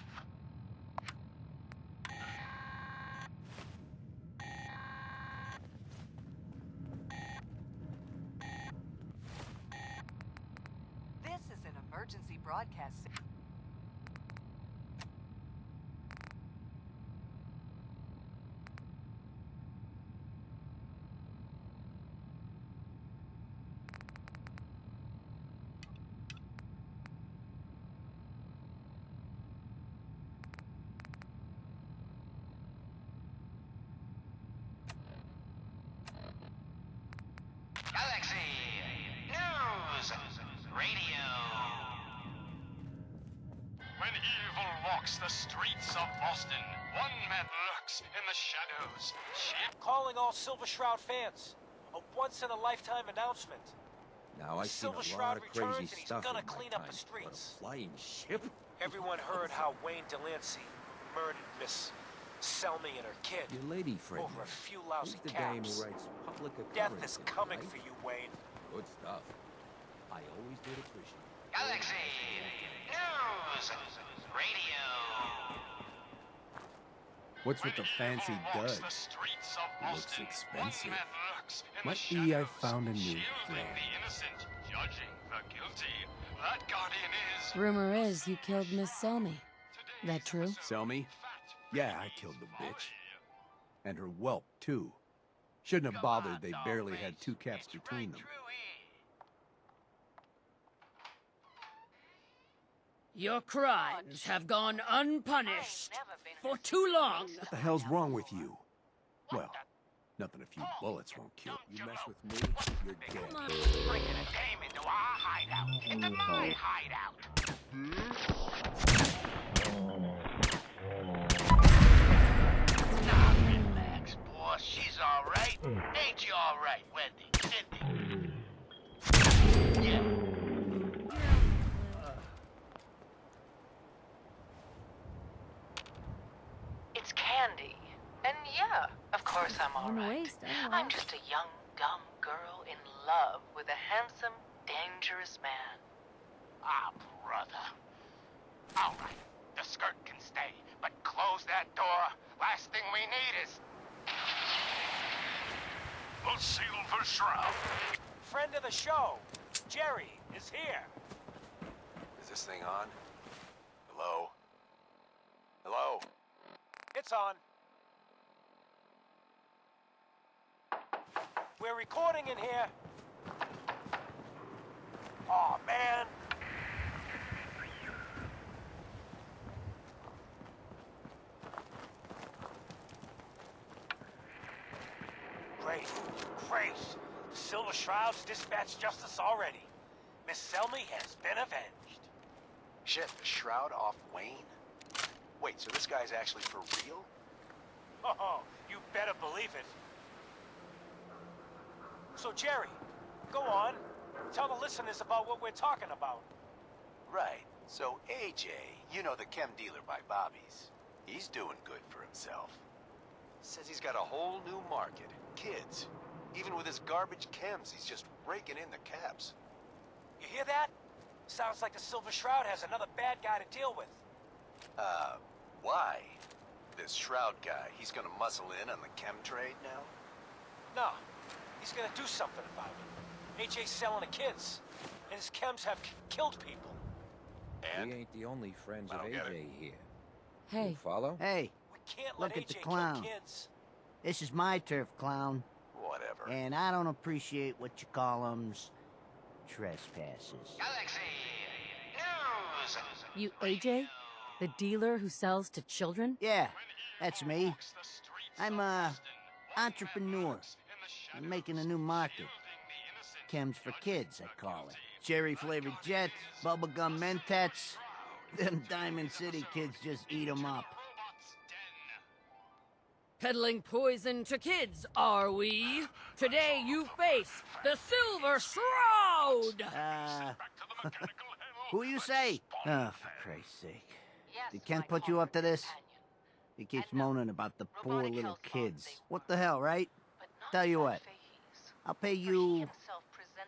This is an emergency broadcast. streets of Boston. One man lurks in the shadows. Calling all Silver Shroud fans. A once-in-a-lifetime announcement. Now I seen Silver a Shroud lot of crazy returns and he's stuff gonna in my clean time, up the but streets. a flying ship? Everyone heard how Wayne Delancey murdered Miss Selmy and her kid. Your lady friend. Over a few lousy Who's the dame caps. who writes public Death occurrences, is coming right? for you, Wayne. Good stuff. I always did appreciate it. Galaxy News Radio. What's with the fancy duds? Looks expensive. Might be I found a new friend. Rumor is you killed Miss Selmy. That true? Selmy? Yeah, I killed the bitch. And her whelp, too. Shouldn't have bothered, they barely had 2 caps between them. Your crimes have gone unpunished for too long. What the hell's wrong with you? Well, nothing a few bullets won't kill. You mess with me, you're dead. Bringing a dame into our hideout. Into my hideout. Now relax, boss. She's all right. Ain't you all right, Wendy? Cindy? Yeah. It's Candy. And yeah, of course I'm alright. I'm just a young, dumb girl in love with a handsome, dangerous man. Ah, brother. All right, the skirt can stay, but close that door. Last thing we need is... The Silver Shroud. Friend of the show, Jerry, is here. Is this thing on? Hello? Hello? It's on. We're recording in here. Aw, man. Great. Great. The Silver Shroud's dispatched justice already. Miss Selmy has been avenged. Shit, the Shroud off Wayne? Wait, so this guy's actually for real? Oh, you better believe it. So, Jerry, go on. Tell the listeners about what we're talking about. Right. So AJ, you know the chem dealer by Bobby's. He's doing good for himself. Says he's got a whole new market. Kids. Even with his garbage chems, he's just raking in the caps. You hear that? Sounds like the Silver Shroud has another bad guy to deal with. Why? This Shroud guy, he's gonna muscle in on the chem trade now? No, he's gonna do something about it. AJ's selling the kids, and his chems have killed people. And? We ain't the only friends of AJ here. Hey. You follow? Hey, We can't look let at the AJ clown. kill kids. This is my turf, clown. Whatever. And I don't appreciate what you call 'em's trespasses. Galaxy News. You AJ? The dealer who sells to children? Yeah, that's me. I'm a entrepreneur. I'm making a new market. Chems for kids, I call it. Cherry-flavored jets, bubblegum mentats. Them Diamond City kids just eat 'em up. Peddling poison to kids, are we? Today you face the Silver Shroud! Who you say? Oh, for Christ's sake. Did Kent put you up to this? He keeps moaning about the poor little kids. What the hell, right? Tell you what. I'll pay you,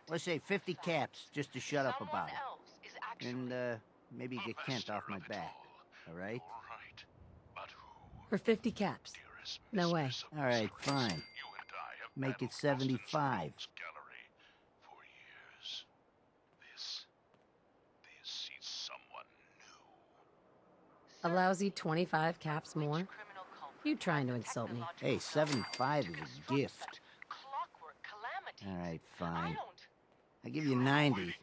let's say 50 caps just to shut up about it. And, maybe get Kent off my back. All right? For 50 caps. No way. All right, fine. Make it 75. A lousy 25 caps more? You trying to insult me? Hey, 75 is a gift. All right, fine. I'll give you 90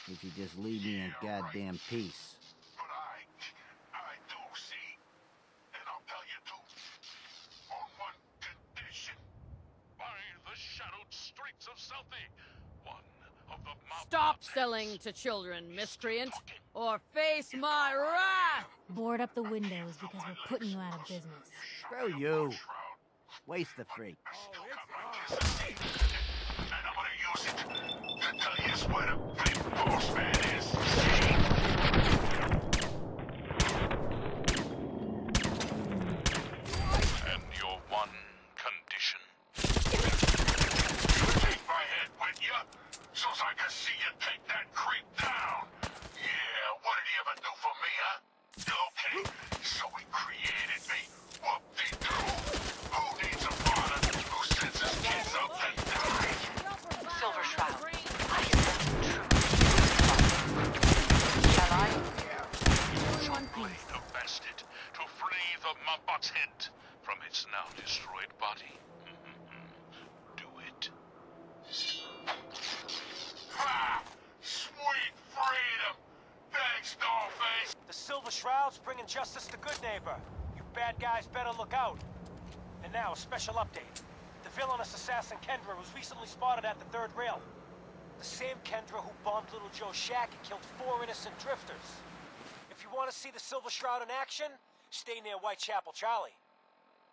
if you just leave me in goddamn peace. Stop selling to children, miscreant, or face my wrath! Board up the windows because we're putting you out of business. Screw you. Waste the freak. And I'm gonna use it to tell you where the big boss man is. And your one condition. Take my head with you, so's I can see you take that creep down. Yeah, what did he ever do for me, huh? Okay, so he created me. Whoop-de-doo. Who needs a father who sends his kids up to die? Silver Shroud, I sense truth. Shall I? Play the bastard to free the Mabot's head from its now destroyed body. Do it. Ha! Sweet freedom! Thanks, Dollface! The Silver Shroud's bringing justice to Good Neighbor. You bad guys better look out. And now, a special update. The villainous assassin Kendra was recently spotted at the third rail. The same Kendra who bombed Little Joe's shack and killed 4 innocent drifters. If you want to see the Silver Shroud in action, stay near Whitechapel Charlie.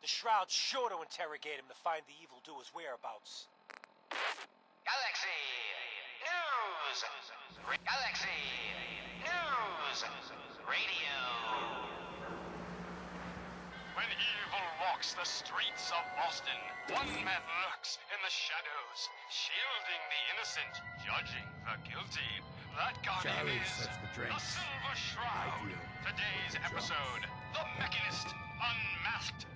The Shroud's sure to interrogate him to find the evildoer's whereabouts. Galaxy News! Galaxy News! Radio! When evil walks the streets of Boston, one man lurks in the shadows, shielding the innocent, judging the guilty. That guardian Charlie is sets the drinks. the Silver Shroud. Ideal. Today's episode, The Mechanist Unmasked.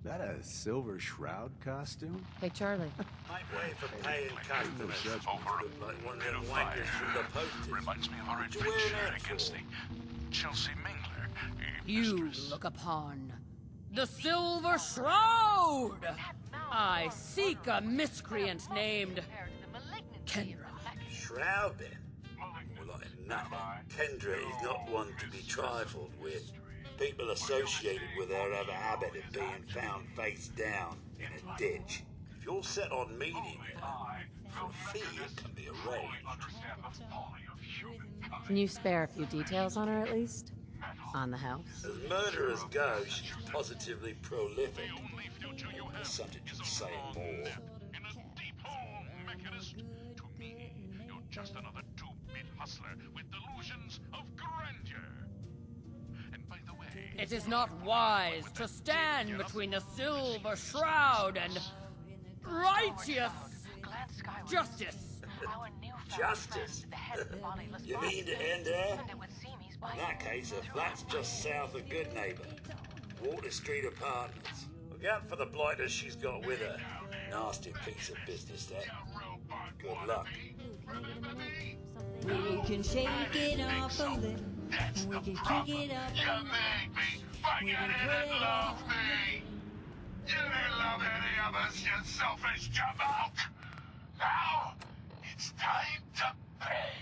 That a Silver Shroud costume? Hey, Charlie. Make way for paying customers. Over Look like one of a them bit of wankers fire. from the posters. Reminds me of our What you wearing adventure that against for? the Chelsea Mingler. You look upon the Silver Shroud! I seek a miscreant named Kendra. Shroud then? Well, like nothing. Kendra is not one to be trifled with. People associated with her have a habit of being found face down in a ditch. If you're set on meeting her, for a fee it can be arranged. Can you spare a few details on her at least? On the house? As murderers go, she's positively prolific. There's something to say more. Just another two-bit hustler with delusions of grandeur. And by the way, It is not wise to stand between the Silver Shroud and righteous justice. Justice? You mean to end her? In that case, her flat's just south of Good Neighbor. Water Street Apartments. Look out for the blighters she's got with her. Nasty piece of business, that. Good luck. We can shake it off a little. We can kick it up. you made me fucking it love me. You didn't love any of us, you selfish jamoke. Now, it's time to pay.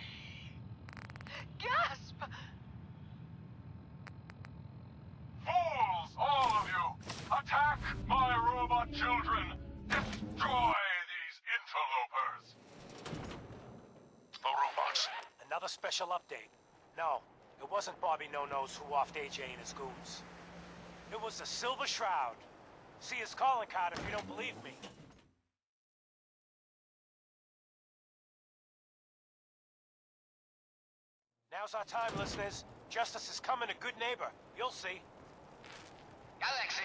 Gasp! Fools, all of you! Attack my robot children! Destroy these interlopers! The robots. Another special update. No, it wasn't Bobby No-Nos who offed AJ and his goons. It was the Silver Shroud. See his calling card if you don't believe me. Now's our time, listeners. Justice is coming to Good Neighbor. You'll see. Galaxy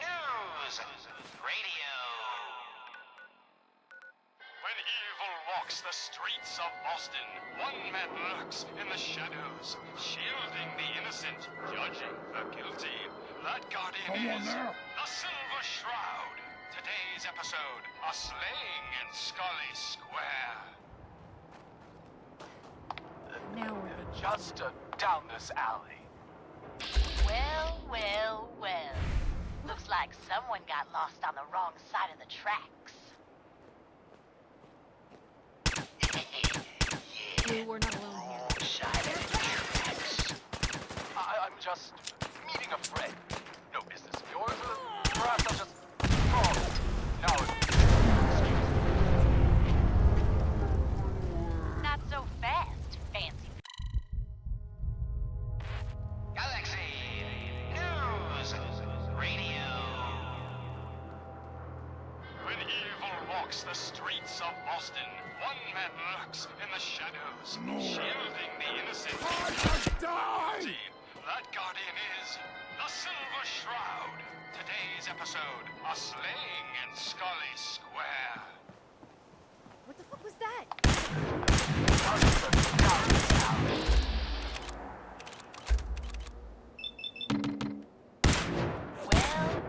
News Radio. When evil walks the streets of Boston, one man lurks in the shadows, shielding the innocent, judging the guilty. That guardian is the Silver Shroud. Today's episode, a slaying in Scully Square. Now we're Just down this alley. Well, well, well. Looks like someone got lost on the wrong side of the tracks. You were not alone here. Wrong side of the tracks. I'm just meeting a friend. No business of yours. Perhaps I'll just... Oh, now Not so fast, fancy walks the streets of Boston. One man lurks in the shadows, shielding the innocent. Die! That guardian is the Silver Shroud. Today's episode, a slaying in Scully Square. What the fuck was that?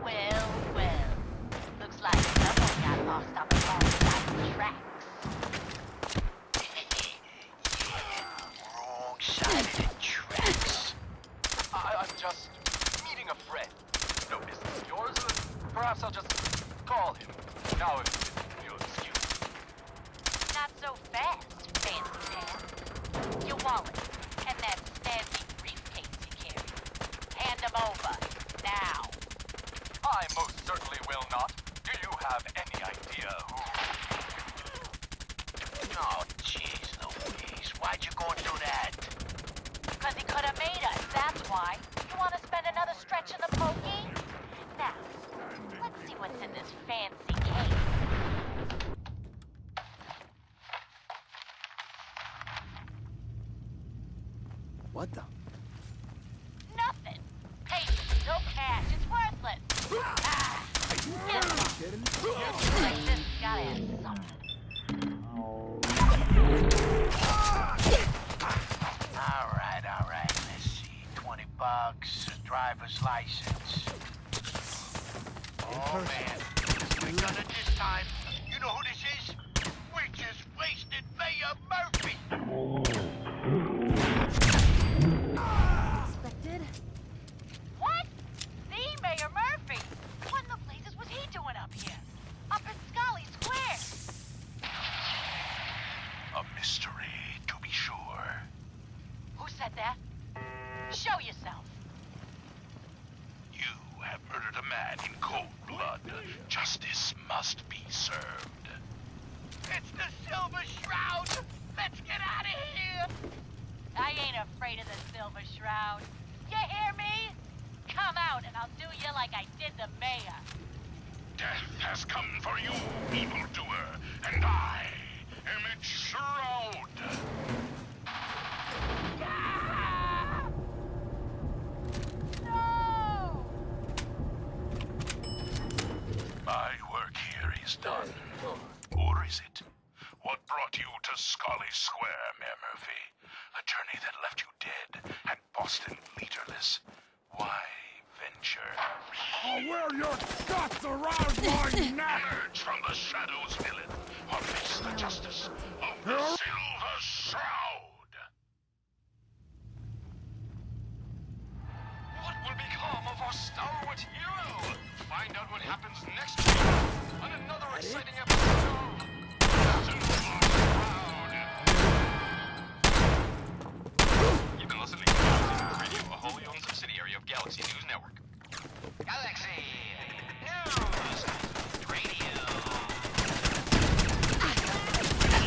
Well. Looks like someone got lost on the wrong side of the tracks. Wrong side of the tracks. I'm just meeting a friend. No business of yours. Perhaps I'll just call him. Now, if you'll excuse me. Not so fast, fancy pants. Your wallet and that snazzy briefcase you carry. Hand them over, now. I most certainly will not. Do you have any idea who... Oh, jeez Louise. Why'd you go and do that? Because he could have made us, that's why. You want to spend another stretch in the pokey? Now, let's see what's in this fancy case. What the? Nothing. Paper, no cash. It's worthless. Like this gotta have something. All right. Let's see. $20, a driver's license. Oh, man. We got it this time. You know who this is? We just wasted Mayor Murphy. Expected? What? The Mayor Murphy? What in the blazes was he doing up here? Up in Scully Square? A mystery, to be sure. Who said that? Show yourself. You have murdered a man in cold blood. Justice must be served. It's the Silver Shroud! Let's get out of here! I ain't afraid of the Silver Shroud. You hear me? Come out and I'll do you like I did the mayor. Death has come for you, evildoer, and I am its shroud. No! My work here is done. Or is it? What brought you to Scully Square, Mayor Murphy? A journey that left you dead and Boston leaderless. Why venture? I'll wear your guts around my neck! Emerge from the shadows, villain, or face the justice of the Silver Shroud! What will become of our stalwart hero? Find out what happens next week on another exciting episode of Silver Shroud. You've been listening to Galaxy Radio, a wholly owned subsidiary of Galaxy News Network. Galaxy News Radio.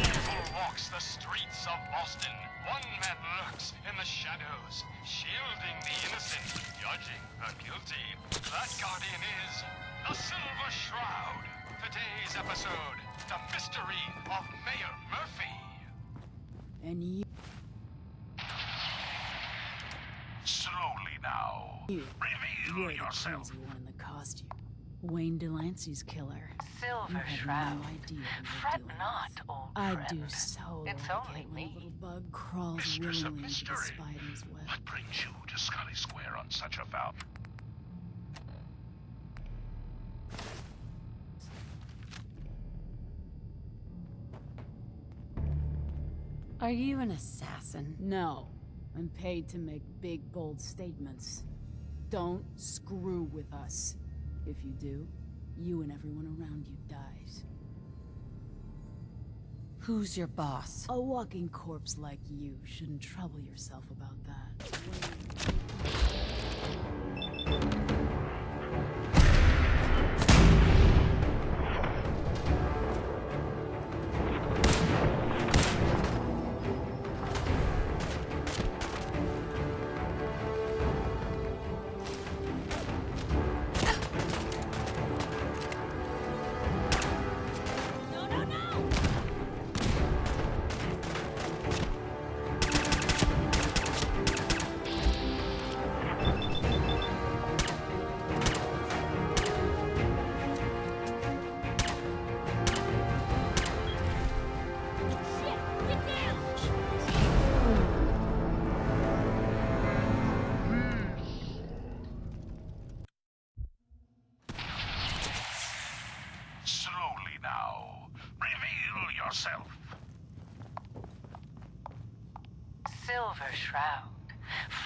Evil walks the streets of Boston. One man lurks in the shadows, shielding the innocent, judging the guilty. That guardian is the Silver Shroud. Today's episode, the mystery of Mayor Murphy. And you... Slowly now. Reveal yourself. The one in the costume. Wayne Delancey's killer. Silver You Shroud. have no idea who you're Fret dealing not, with. old I friend. do so It's like only it when me. a little bug crawls Mistress of willingly into the mystery. spider's web. What brings you to Scully Square on such a vow? Are you an assassin? No. I'm paid to make big, bold statements. Don't screw with us. If you do, you and everyone around you dies. Who's your boss? A walking corpse like you shouldn't trouble yourself about that. yourself. Silver Shroud.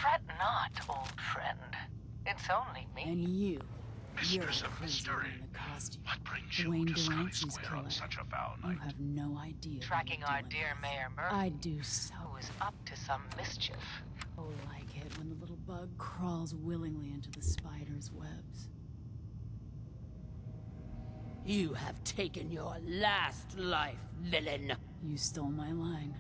Fret not, old friend. It's only me. And you. You're Mistress the of prisoner mystery. in the costume. What brings Dwayne you to Scully Delancey's Square killer. on such a foul You night? have no idea. Tracking what you're our dealing dear with. Mayor Murphy. I do so. Who is up to some mischief. Oh, like it when the little bug crawls willingly into the spider's webs. You have taken your last life, villain. You stole my line.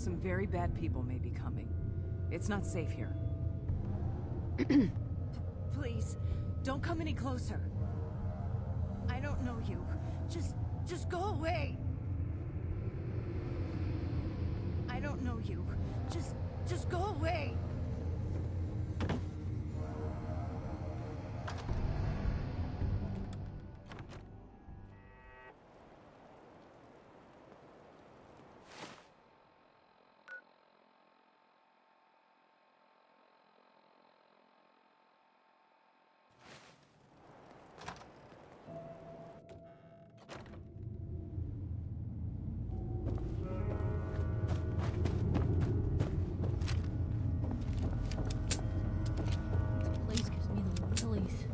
Some very bad people may be coming. It's not safe here. Please, don't come any closer. I don't know you. Just go away. I don't know you. Just go away. This place gives me the willies.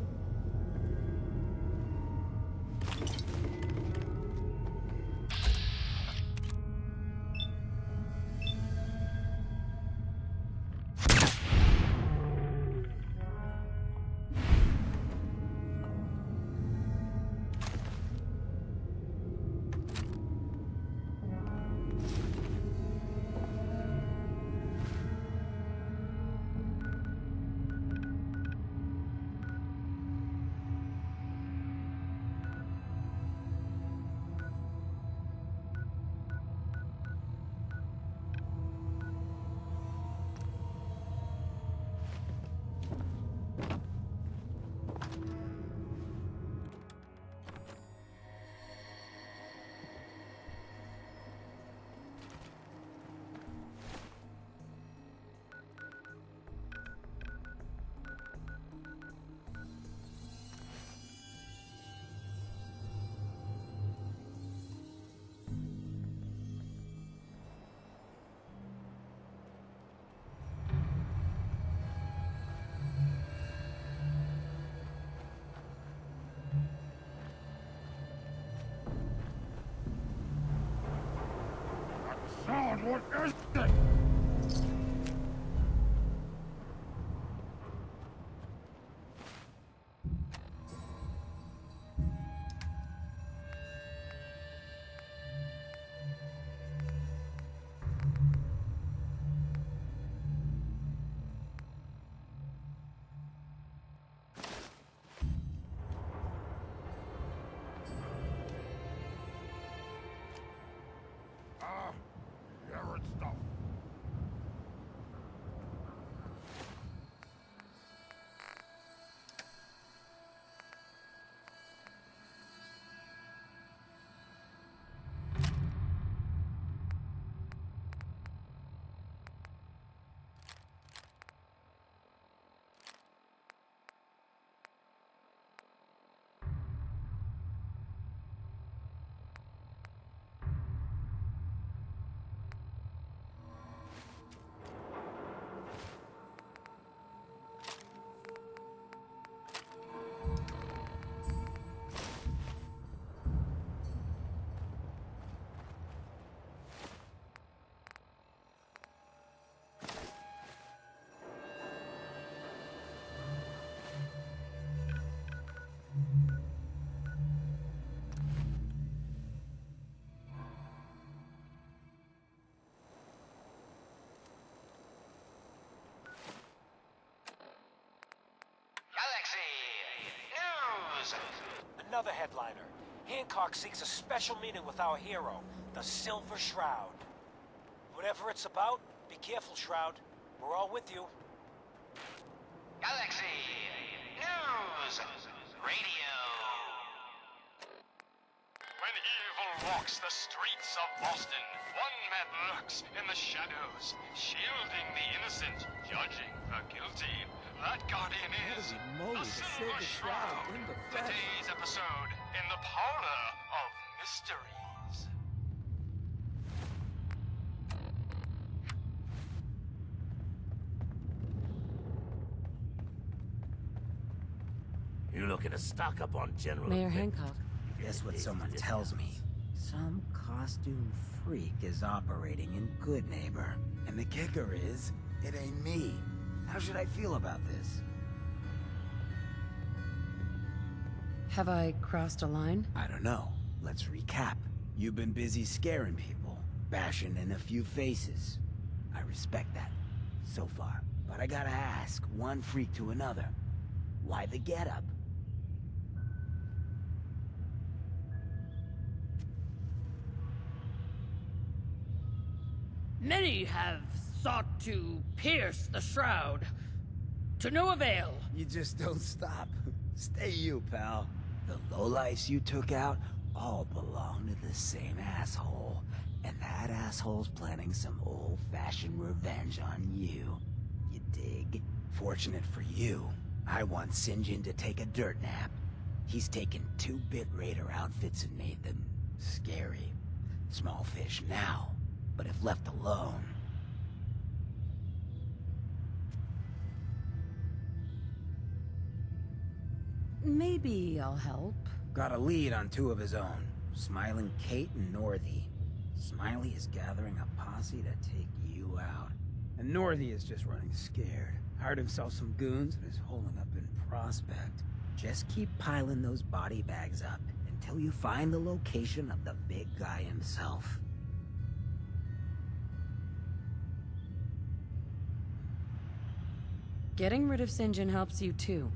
Sound, what is it? Arid stuff. Another headliner. Hancock seeks a special meeting with our hero, the Silver Shroud. Whatever it's about, be careful, Shroud. We're all with you. Galaxy News Radio. When evil walks the streets of Boston, one man lurks in the shadows, shielding the innocent, judging the guilty. That guardian is the Silver Shroud. Today's episode in the Parlor of Mysteries. You looking to stock up on General? Mayor Hancock. Guess what someone tells me? Some costume freak is operating in Good Neighbor. And the kicker is, it ain't me. How should I feel about this? Have I crossed a line? I don't know. Let's recap. You've been busy scaring people. bashing in a few faces. I respect that, so far. But I gotta ask, one freak to another, why the getup? Many have sought to pierce the shroud, to no avail. You just don't stop. Stay you, pal. The lowlifes you took out all belong to the same asshole. And that asshole's planning some old-fashioned revenge on you. You dig? Fortunate for you, I want Sinjin to take a dirt nap. He's taken 2-bit raider outfits and made them scary. Small fish now, but if left alone... Maybe I'll help. Got a lead on 2 of his own. Smiling Kate and Northy. Smiley is gathering a posse to take you out. And Northy is just running scared. Hired himself some goons and is holding up in Prospect. Just keep piling those body bags up until you find the location of the big guy himself. Getting rid of Sinjin helps you too.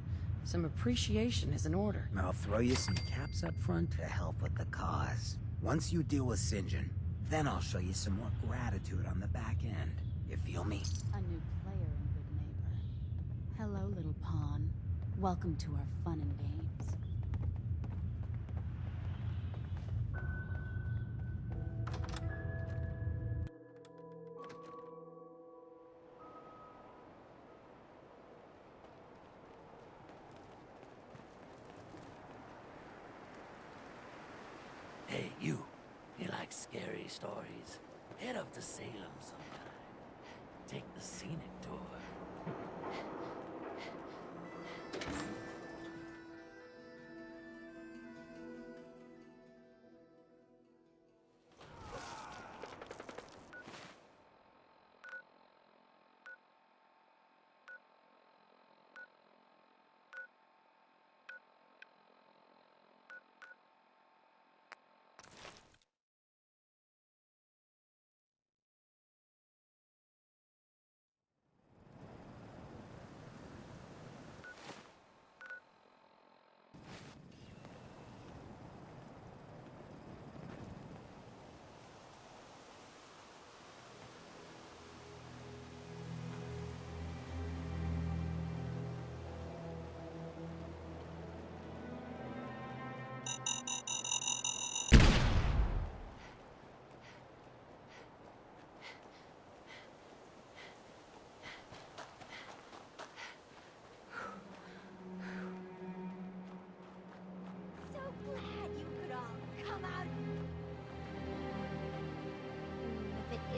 Some appreciation is in order. I'll throw you some caps up front to help with the cause. Once you deal with Sinjin, then I'll show you some more gratitude on the back end. You feel me? A new player and good neighbor. Hello, little pawn. Welcome to our fun and games. Hey, you like scary stories? Head up to Salem sometime. Take the scenic tour.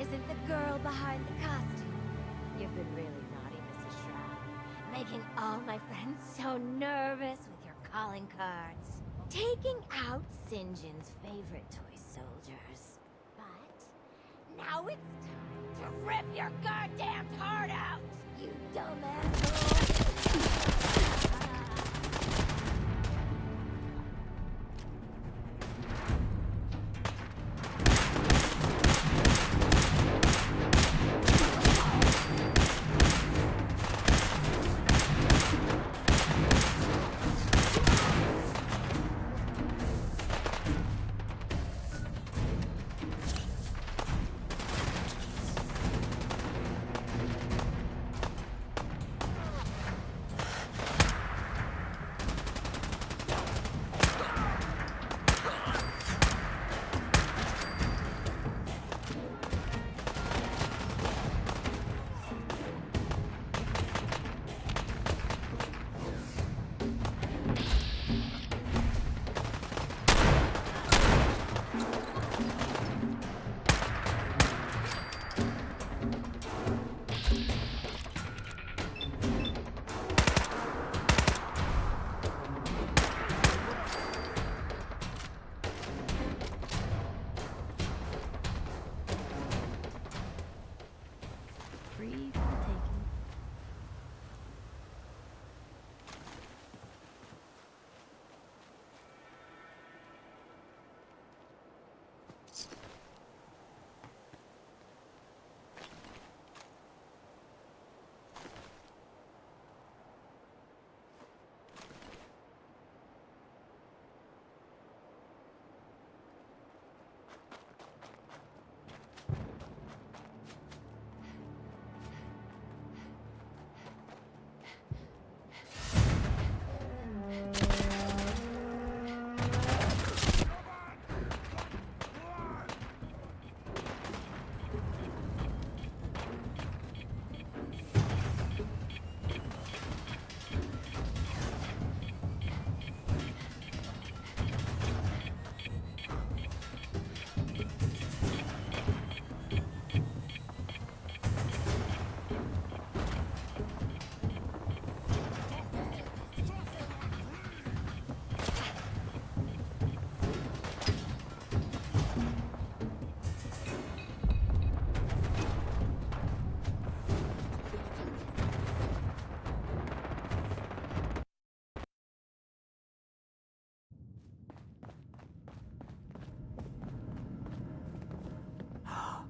Isn't the girl behind the costume? You've been really naughty, Mrs. Shroud. Making all my friends so nervous with your calling cards. Taking out Sinjin's favorite toy soldiers. But now it's time to rip your goddamn heart out, you dumb asshole!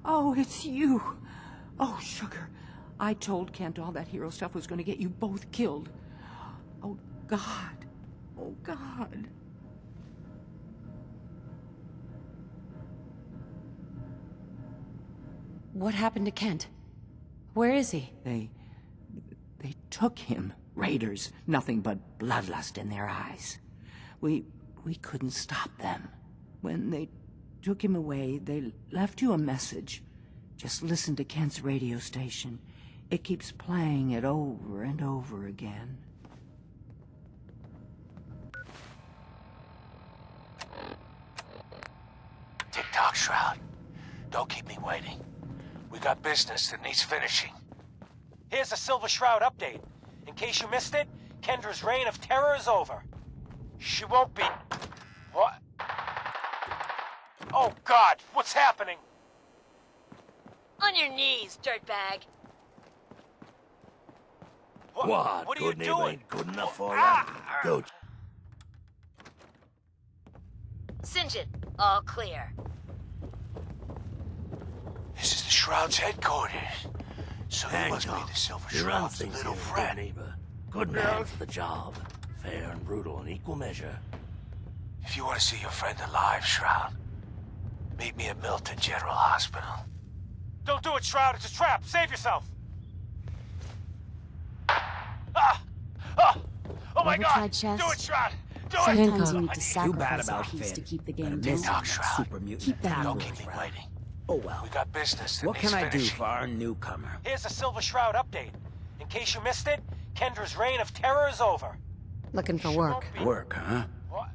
Oh, it's you. Oh, sugar. I told Kent all that hero stuff was going to get you both killed. Oh, God. Oh, God. What happened to Kent? Where is he? They took him. Raiders. Nothing but bloodlust in their eyes. We couldn't stop them. When they took him away, they left you a message. Just listen to Kent's radio station. It keeps playing it over and over again. Tick-tock, Shroud. Don't keep me waiting. We got business that needs finishing. Here's a Silver Shroud update. In case you missed it, Kendra's reign of terror is over. She won't be... What? Oh, God! What's happening? On your knees, dirtbag. What are you Good neighbor doing? ain't good enough for you? Go. Singe it. All clear. This is the Shroud's headquarters. So you must be Hancock, the Silver he runs Shroud's things little here, friend. good neighbor. Good man for the job. Fair and brutal in equal measure. If you want to see your friend alive, Shroud, meet me at Milton General Hospital. Don't do it, Shroud. It's a trap. Save yourself. Oh my Ever God! tried chess? Do it, Shroud. Do it. Sometimes you need to Too bad sacrifice a about piece Finn. to keep the But a game missing going. super mutant Keep that in Don't mind. keep me waiting. Oh well. We got business that What needs can I do finishing. for our newcomer? Here's a Silver Shroud update. In case you missed it, Kendra's reign of terror is over. Looking for work. Work, huh? What?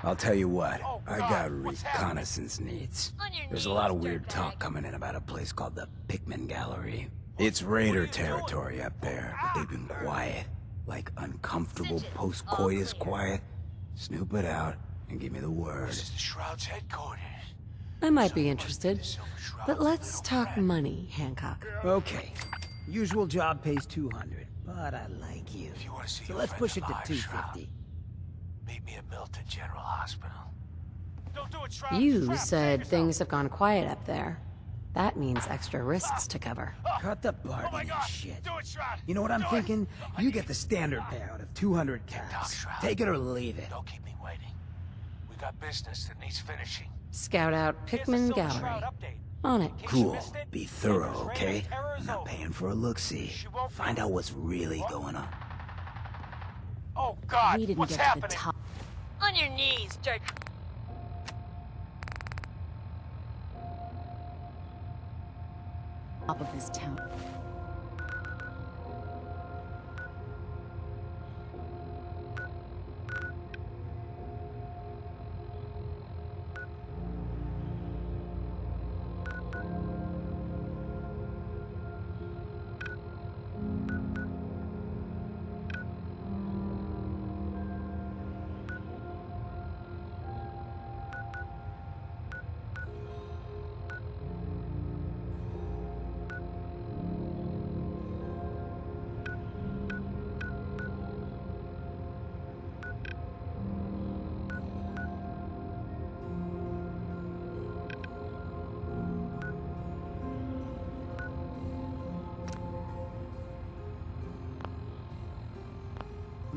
I'll tell you what. Oh, I God, got what's reconnaissance needs. On your There's a knees, lot of weird dirtbag. talk coming in about a place called the Pikmin Gallery. It's Raider territory up there, but they've been quiet. Like uncomfortable post-coitus quiet. Snoop it out and give me the word. This is the Shroud's headquarters. I might be interested, but let's talk money, Hancock. Okay. Usual job pays 200, but I like you. If you want to see So your let's friend push it to alive, 250. Shroud, meet me at Milton General Hospital. Don't do it, Shroud. It's a You trap. Save said yourself. things have gone quiet up there. That means extra risks to cover. Cut the Oh my bargaining God! shit. Do it, Shroud. You know what I'm Do it. thinking? You get the standard payout of 200 caps. Shroud. Take it or leave it. Don't keep me waiting. We got business that needs finishing. Scout out Here's a Pikmin Silver Gallery. Shroud update. On it. In case you Cool. missed it, Be thorough, Kendra's reign okay? of terror is Not over. paying for a look-see. Find out what's really going on. Oh God! We didn't What's get happening? to the top On your knees, dirt. of this town.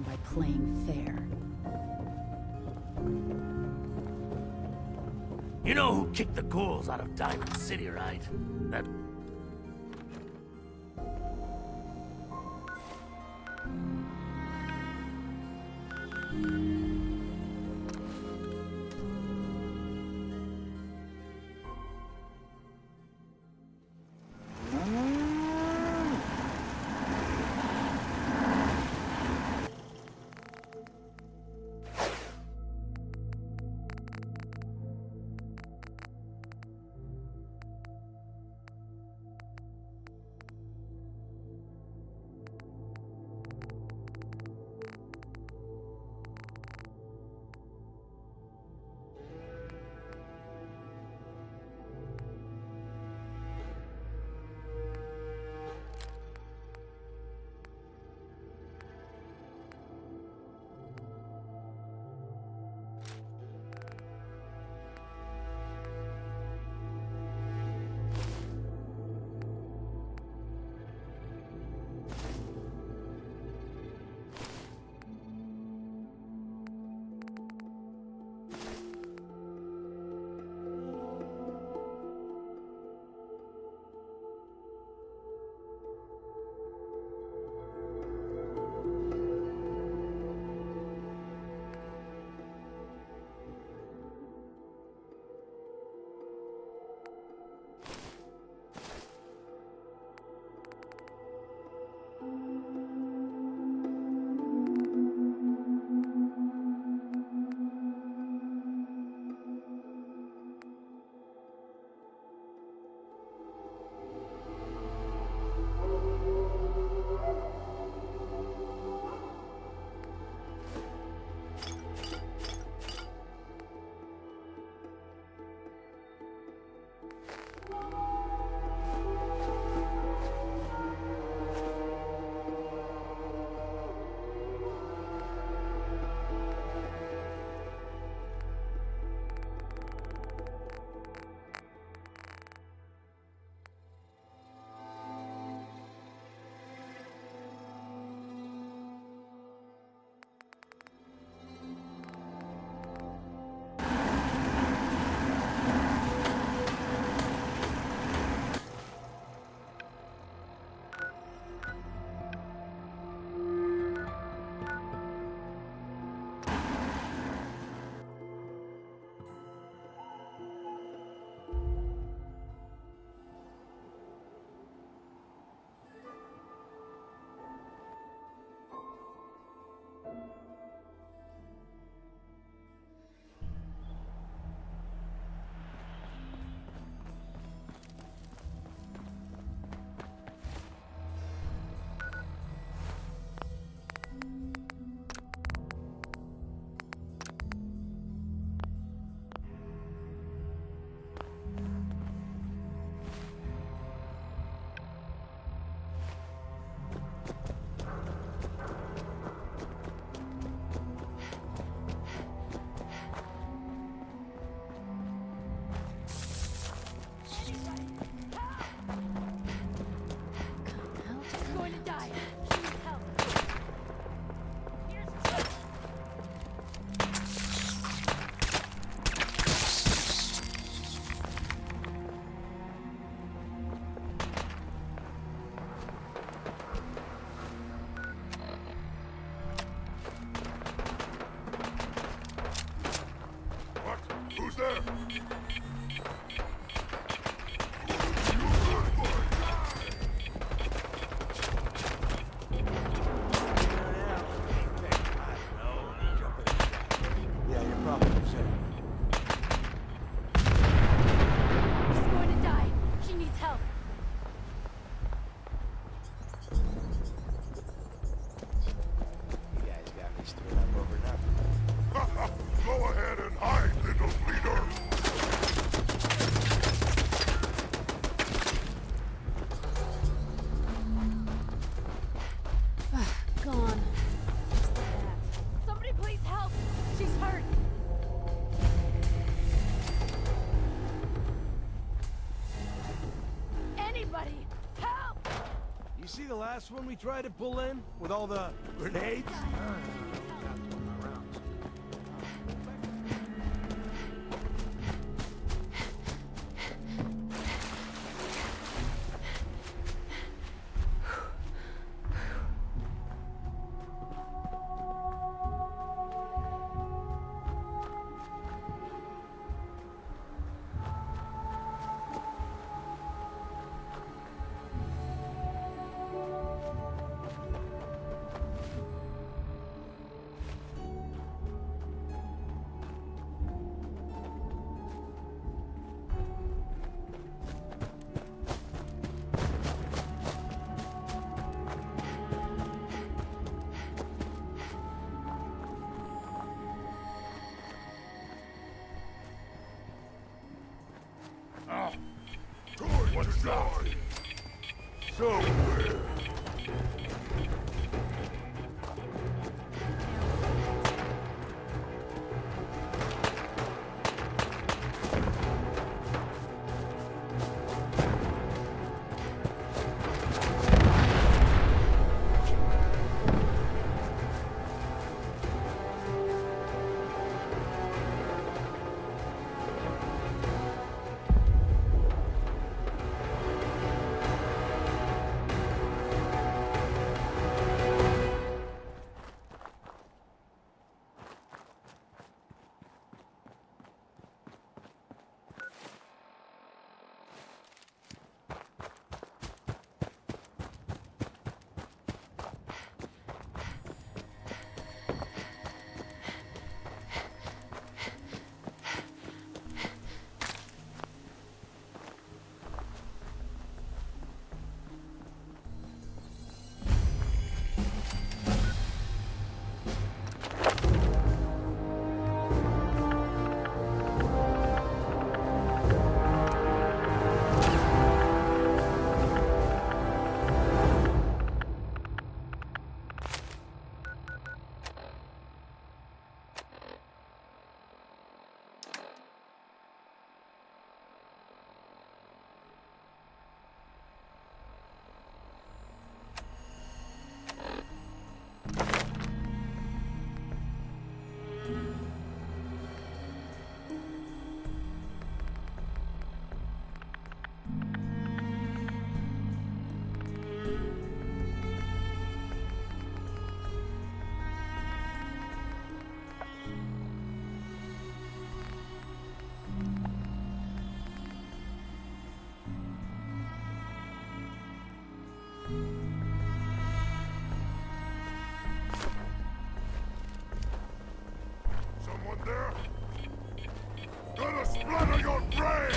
By playing fair. You know who kicked the ghouls out of Diamond City, right? That... Somebody, help! You see the last one we tried to pull in? With all the grenades? What's that? Somewhere. There? Gonna splatter your brain!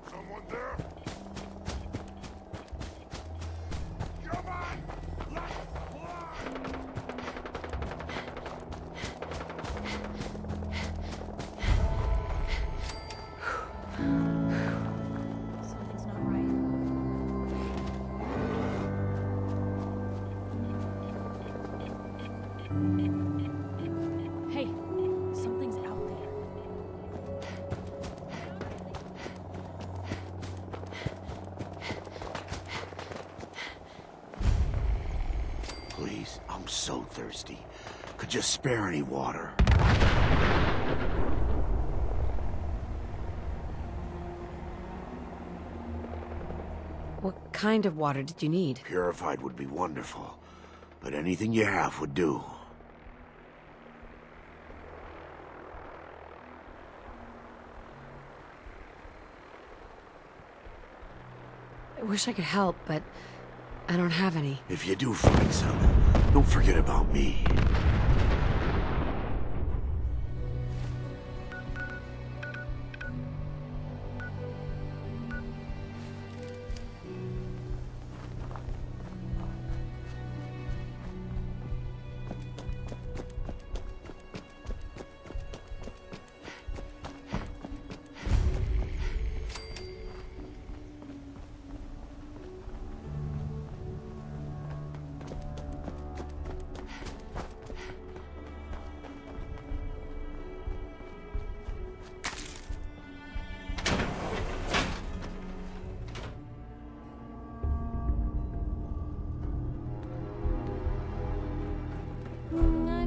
Someone there? Something's not right. Hey, something's out there. Please, I'm so thirsty. Could you spare any water? What kind of water did you need? Purified would be wonderful, but anything you have would do. I wish I could help, but I don't have any. If you do find some, don't forget about me.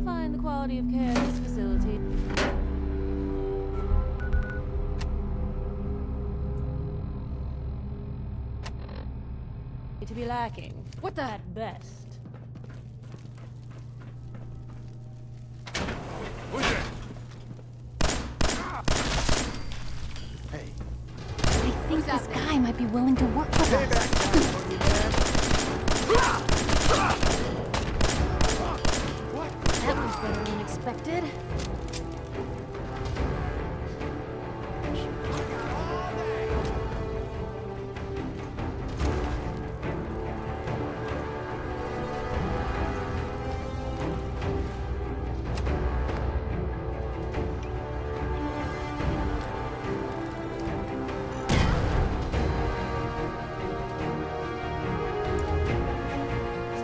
find the quality of care at this facility to be lacking. What the at best? Who's it? Hey. I think this guy might be willing to work with us. That was better than expected.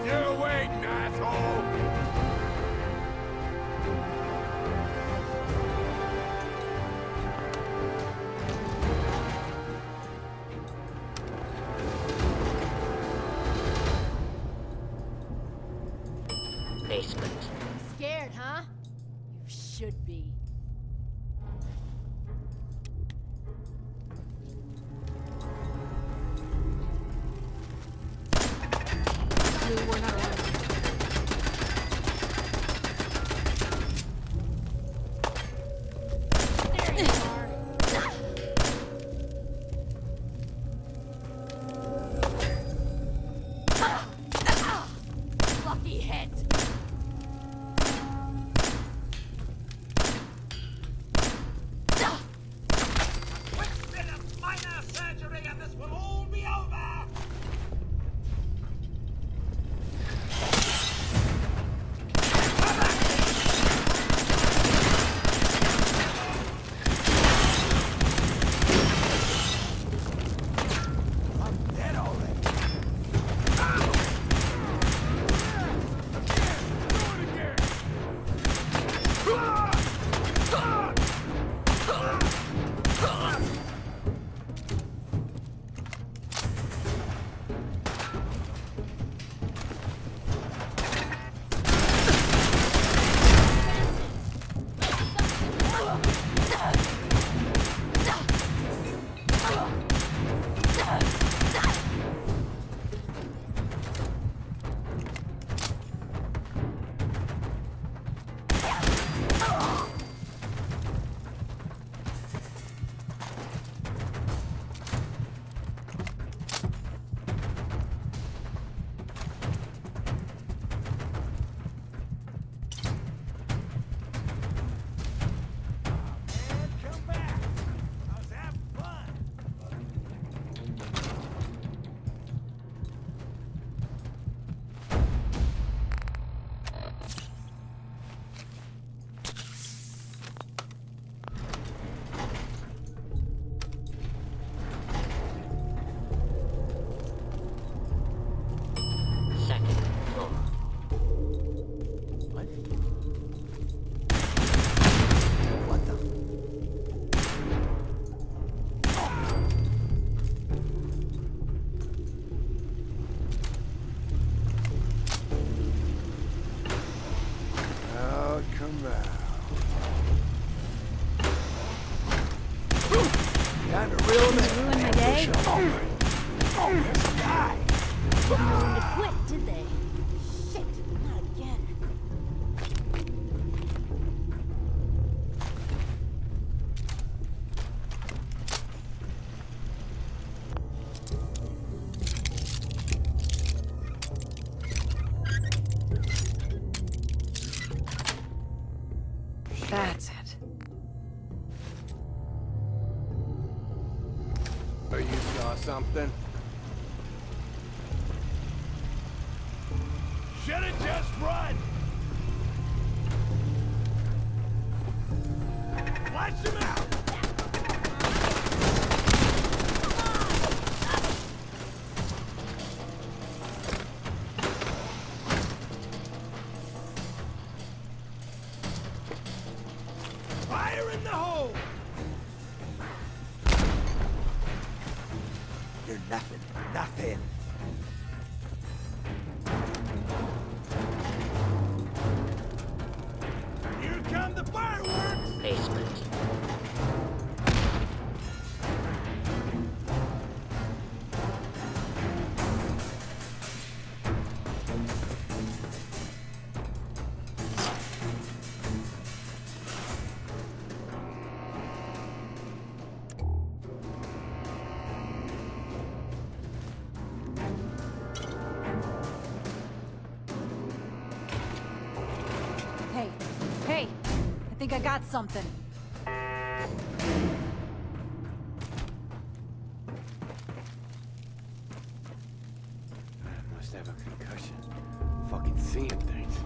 Still waiting, asshole! Basement. Scared, huh? You should be. We're not alone. There you are. Lucky hit. Quick bit of minor surgery and this will all be over! I'm dead already. Time to reel him in. Ruin my day? Almost died. No one to quit, did they? Shit, not again. That's it. Oh, you saw something? Should've just run! Flash him out! Fire in the hole! You're nothing. Nothing. think I got something. Must have a concussion. Fucking seeing things.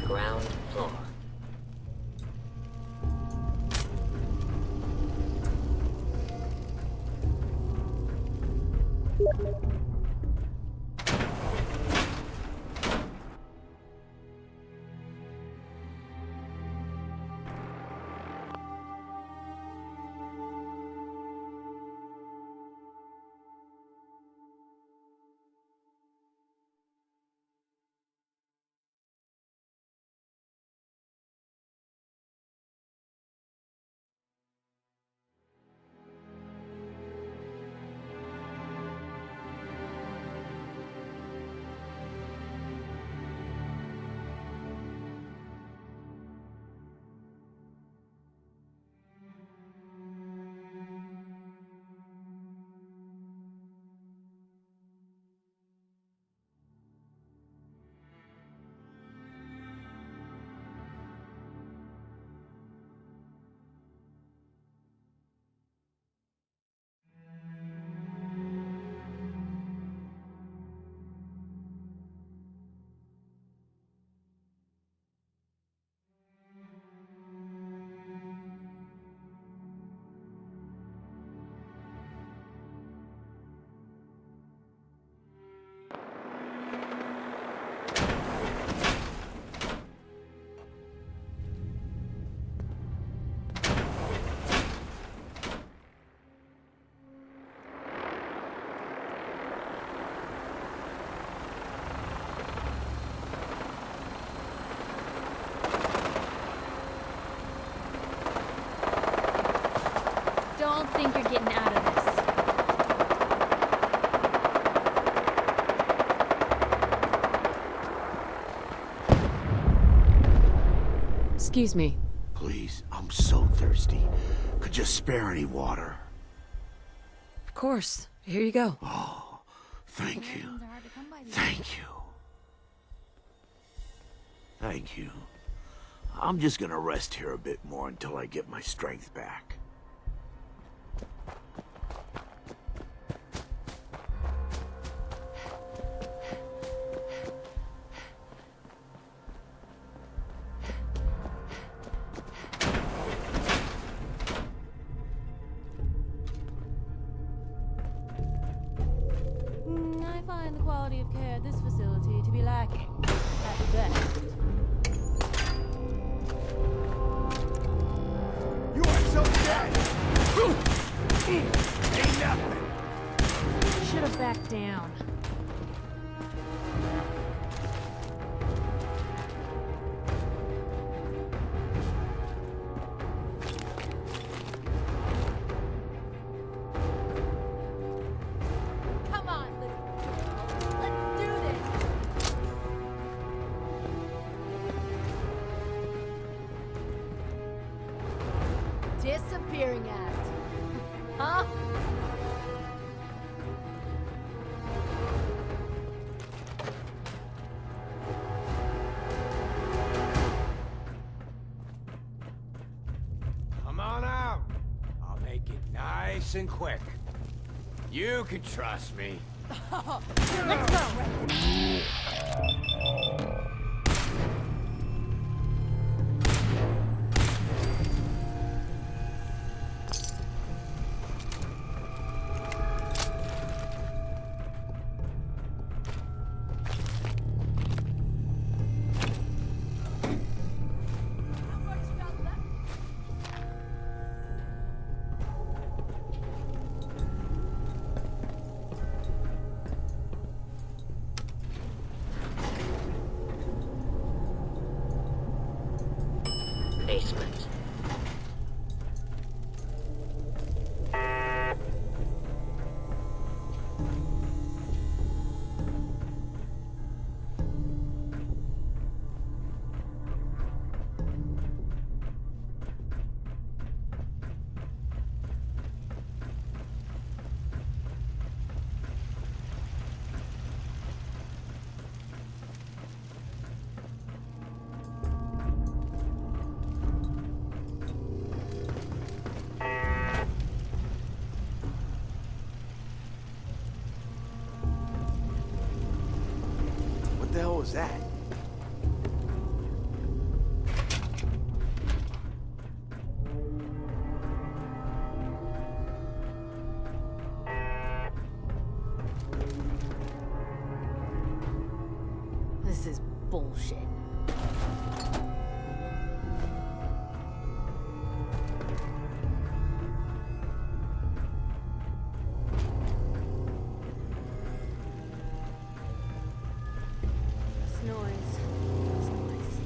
Ground floor. Don't think you're getting out of this. Excuse me. Please, I'm so thirsty. Could you spare any water? Of course. Here you go. Oh, thank you. Thank you. Thank you. I'm just gonna rest here a bit more until I get my strength back. I find the quality of care at this facility to be lacking. At best. You are so dead! Ain't nothing! Should have backed down. Come on, let's do this. Disappearing act. Huh? Come on out. I'll make it nice and quick. You can trust me. Let's go. was that? This is bullshit. This noise. This noise.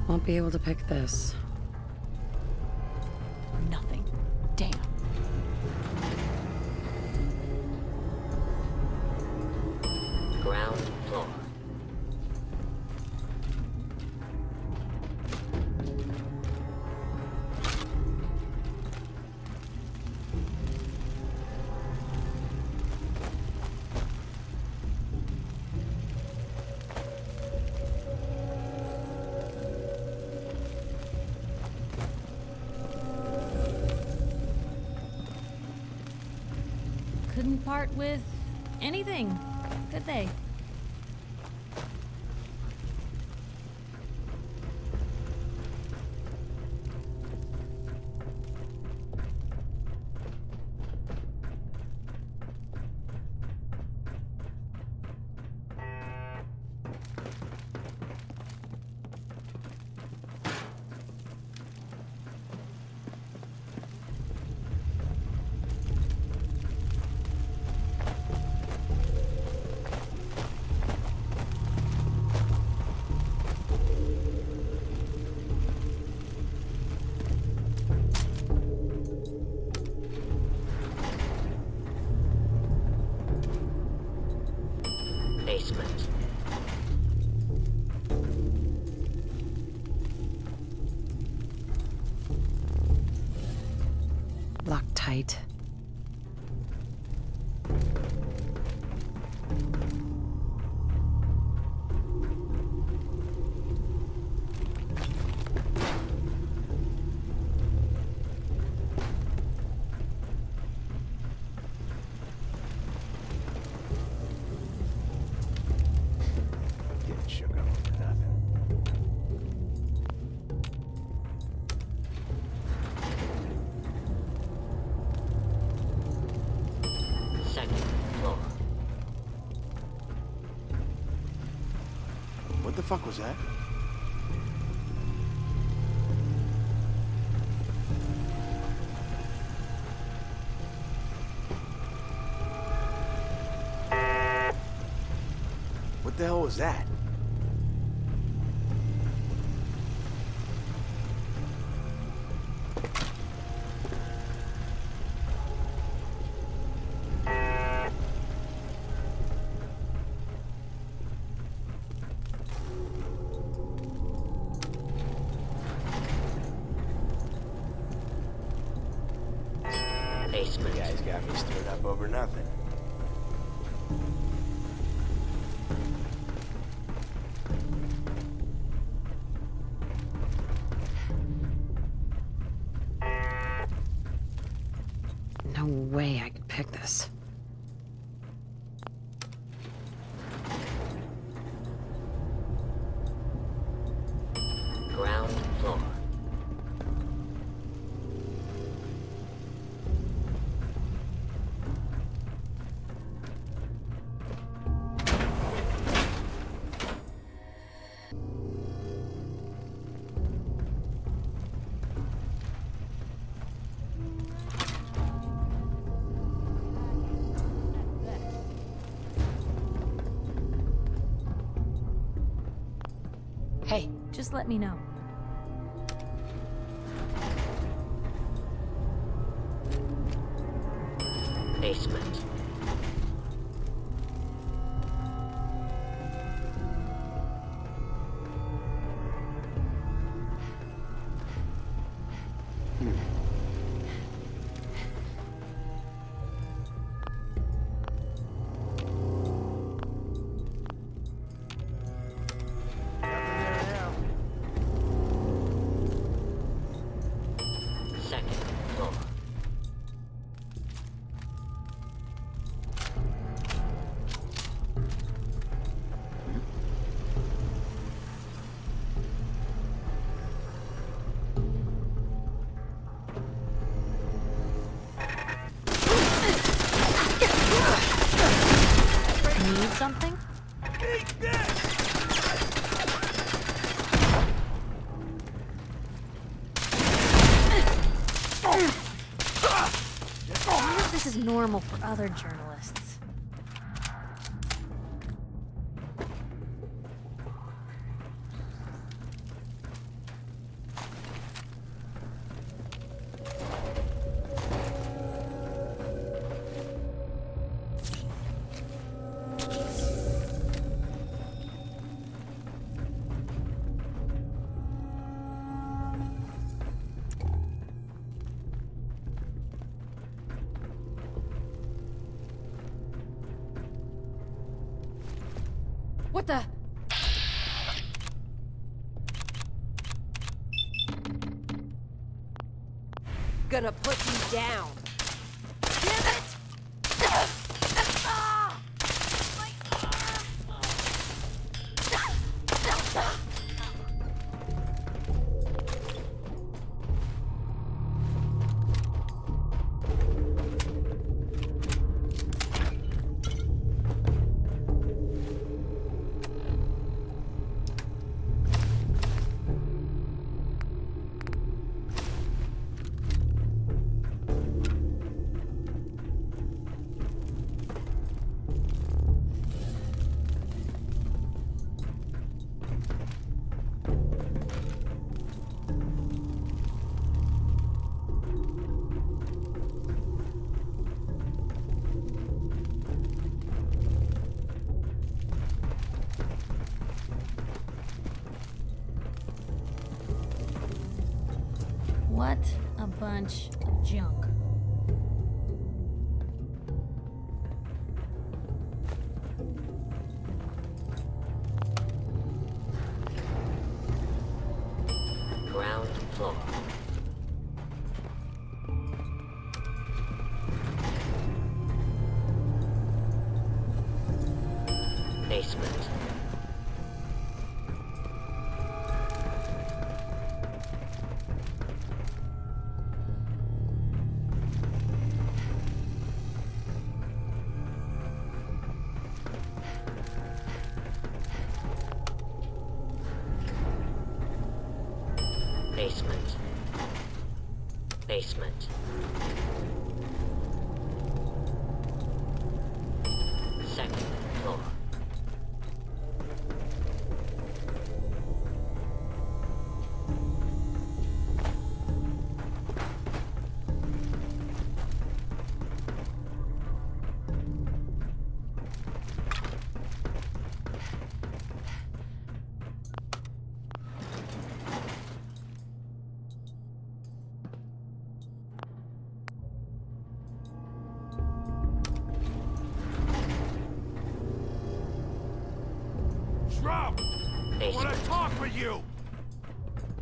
Won't be able to pick this. Nothing. Damn. Ground floor. Couldn't part with anything, could they? Basement. Locked tight. Getting shook up for nothing. Second floor. What the fuck was that? What the hell was that? Basement. You guys got me stirred up over nothing. No way I could pick this. Ground floor. Hey, Just let me know. Basement. Second floor. Need something? I wonder if this is normal for other journalists. What the? Gonna put you down. Damn it! What a bunch of junk. Ground floor. Basement. Basement. Basement. Second floor. Shroud! I want to talk with you!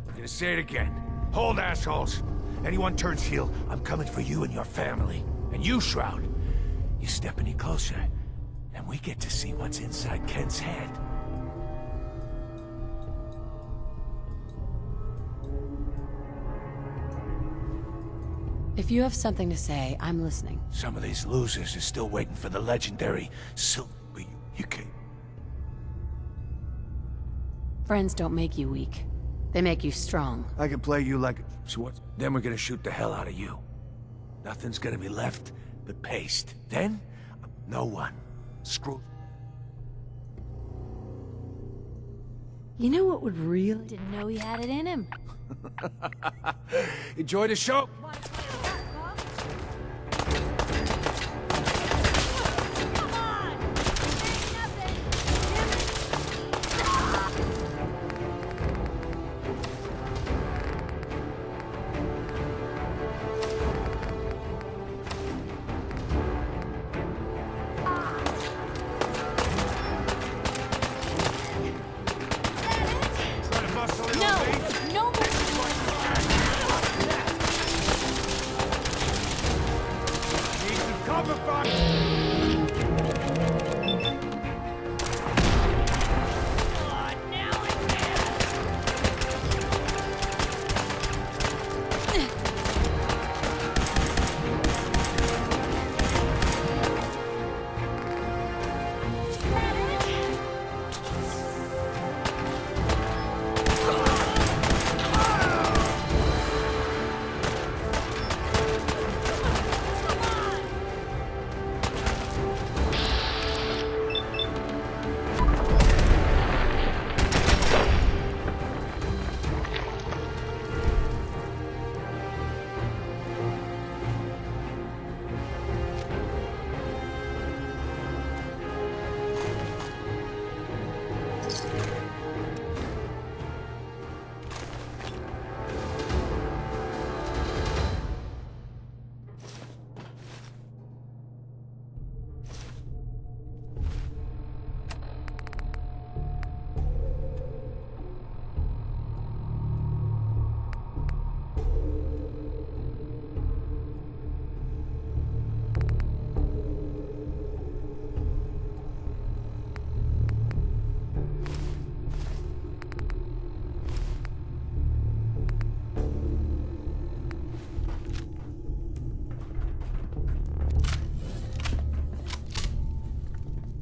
I'm gonna say it again. Hold, assholes. Anyone turns heel, I'm coming for you and your family. And you, Shroud, you step any closer, and we get to see what's inside Kent's head. If you have something to say, I'm listening. Some of these losers are still waiting for the legendary you can't. Friends don't make you weak. They make you strong. I can play you like... So what? Then we're gonna shoot the hell out of you. Nothing's gonna be left but paste. Then, no one. Screw... You know what would really... Didn't know he had it in him. Enjoy the show.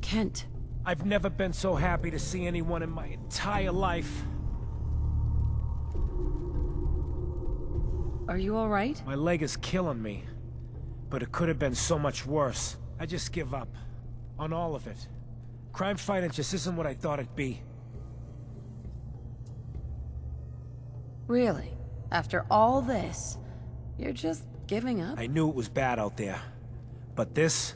Kent. I've never been so happy to see anyone in my entire life. Are you alright? My leg is killing me. But it could have been so much worse. I just give up. On all of it. Crime fighting just isn't what I thought it'd be. Really? After all this, you're just giving up? I knew it was bad out there. But this...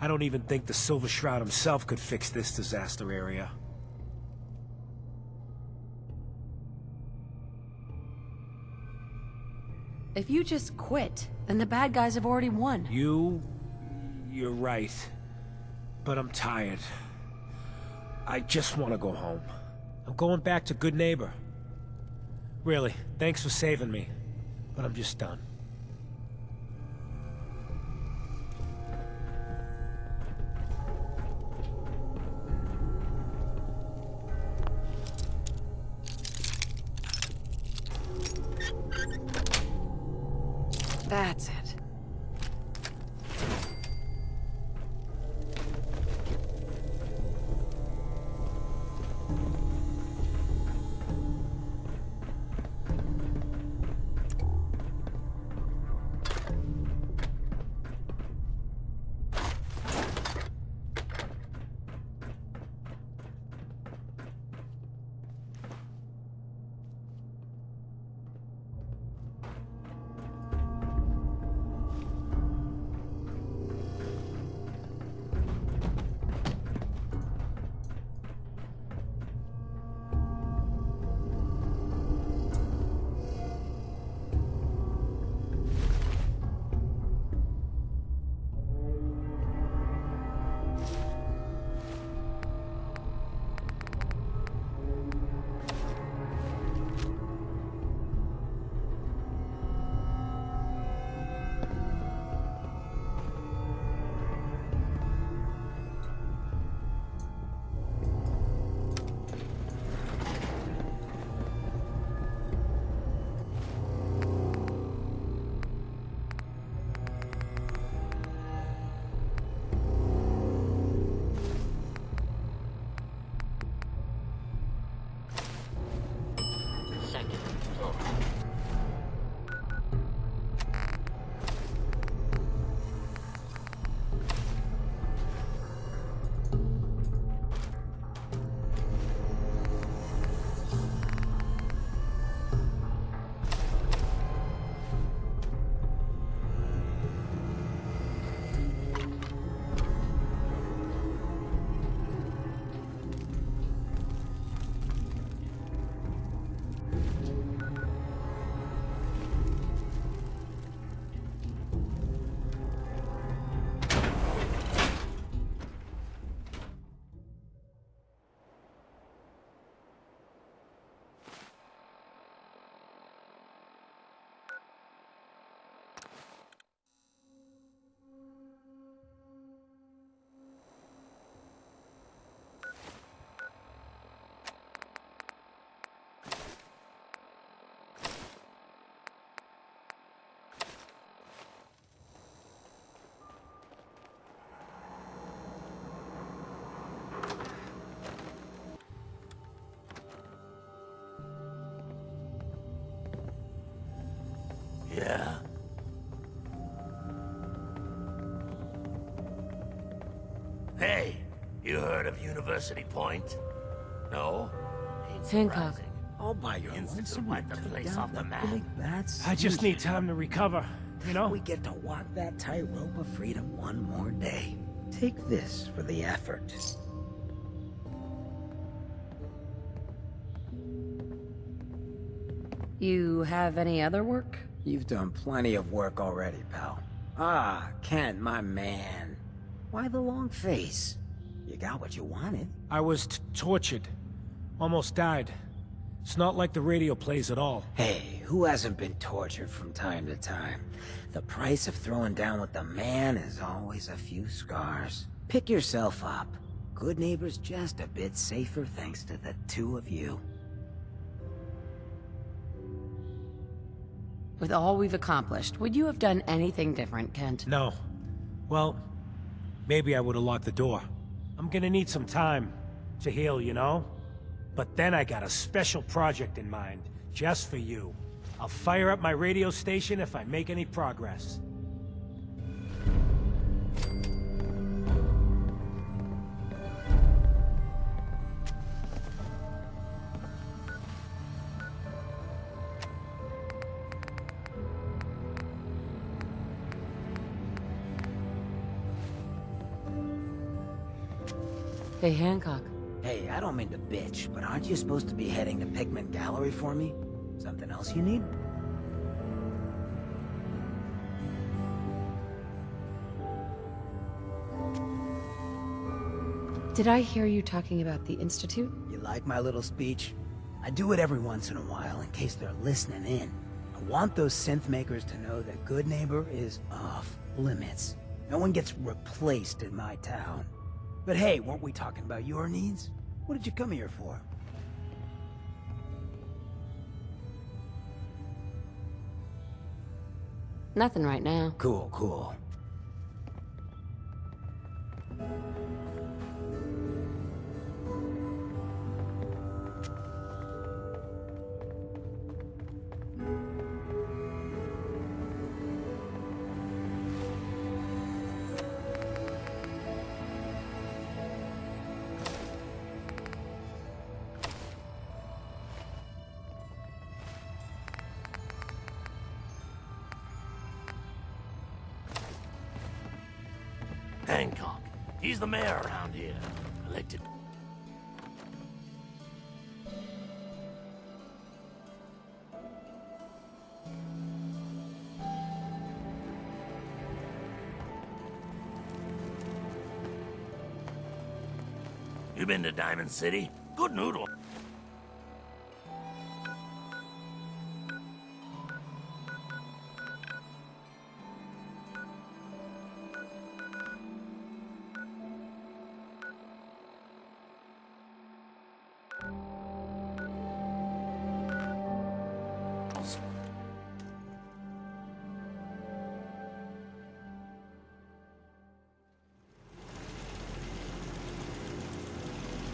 I don't even think the Silver Shroud himself could fix this disaster area. If you just quit, then the bad guys have already won. You're right. But I'm tired. I just want to go home. I'm going back to Good Neighbor. Really, thanks for saving me. But I'm just done. That's it. Yeah? Hey, you heard of University Point? No? Ain't Hancock. surprising. All by your Instant wipe the place off the map. I just need time to recover, you know? We get to walk that tightrope of freedom one more day. Take this for the effort. You have any other work? You've done plenty of work already, pal. Ah, Kent, my man. Why the long face? You got what you wanted. I was tortured. Almost died. It's not like the radio plays at all. Hey, who hasn't been tortured from time to time? The price of throwing down with the man is always a few scars. Pick yourself up. Good Neighbor's just a bit safer thanks to the two of you. With all we've accomplished, would you have done anything different, Kent? No. Well, maybe I would have locked the door. I'm gonna need some time to heal, you know? But then I got a special project in mind, just for you. I'll fire up my radio station if I make any progress. Hey, Hancock. Hey, I don't mean to bitch, but aren't you supposed to be heading to Pikmin Gallery for me? Something else you need? Did I hear you talking about the Institute? You like my little speech? I do it every once in a while in case they're listening in. I want those synth makers to know that Good Neighbor is off limits. No one gets replaced in my town. But hey, weren't we talking about your needs? What did you come here for? Nothing right now. Cool, cool. Hancock. He's the mayor around here. Elected. You been to Diamond City? Good noodle.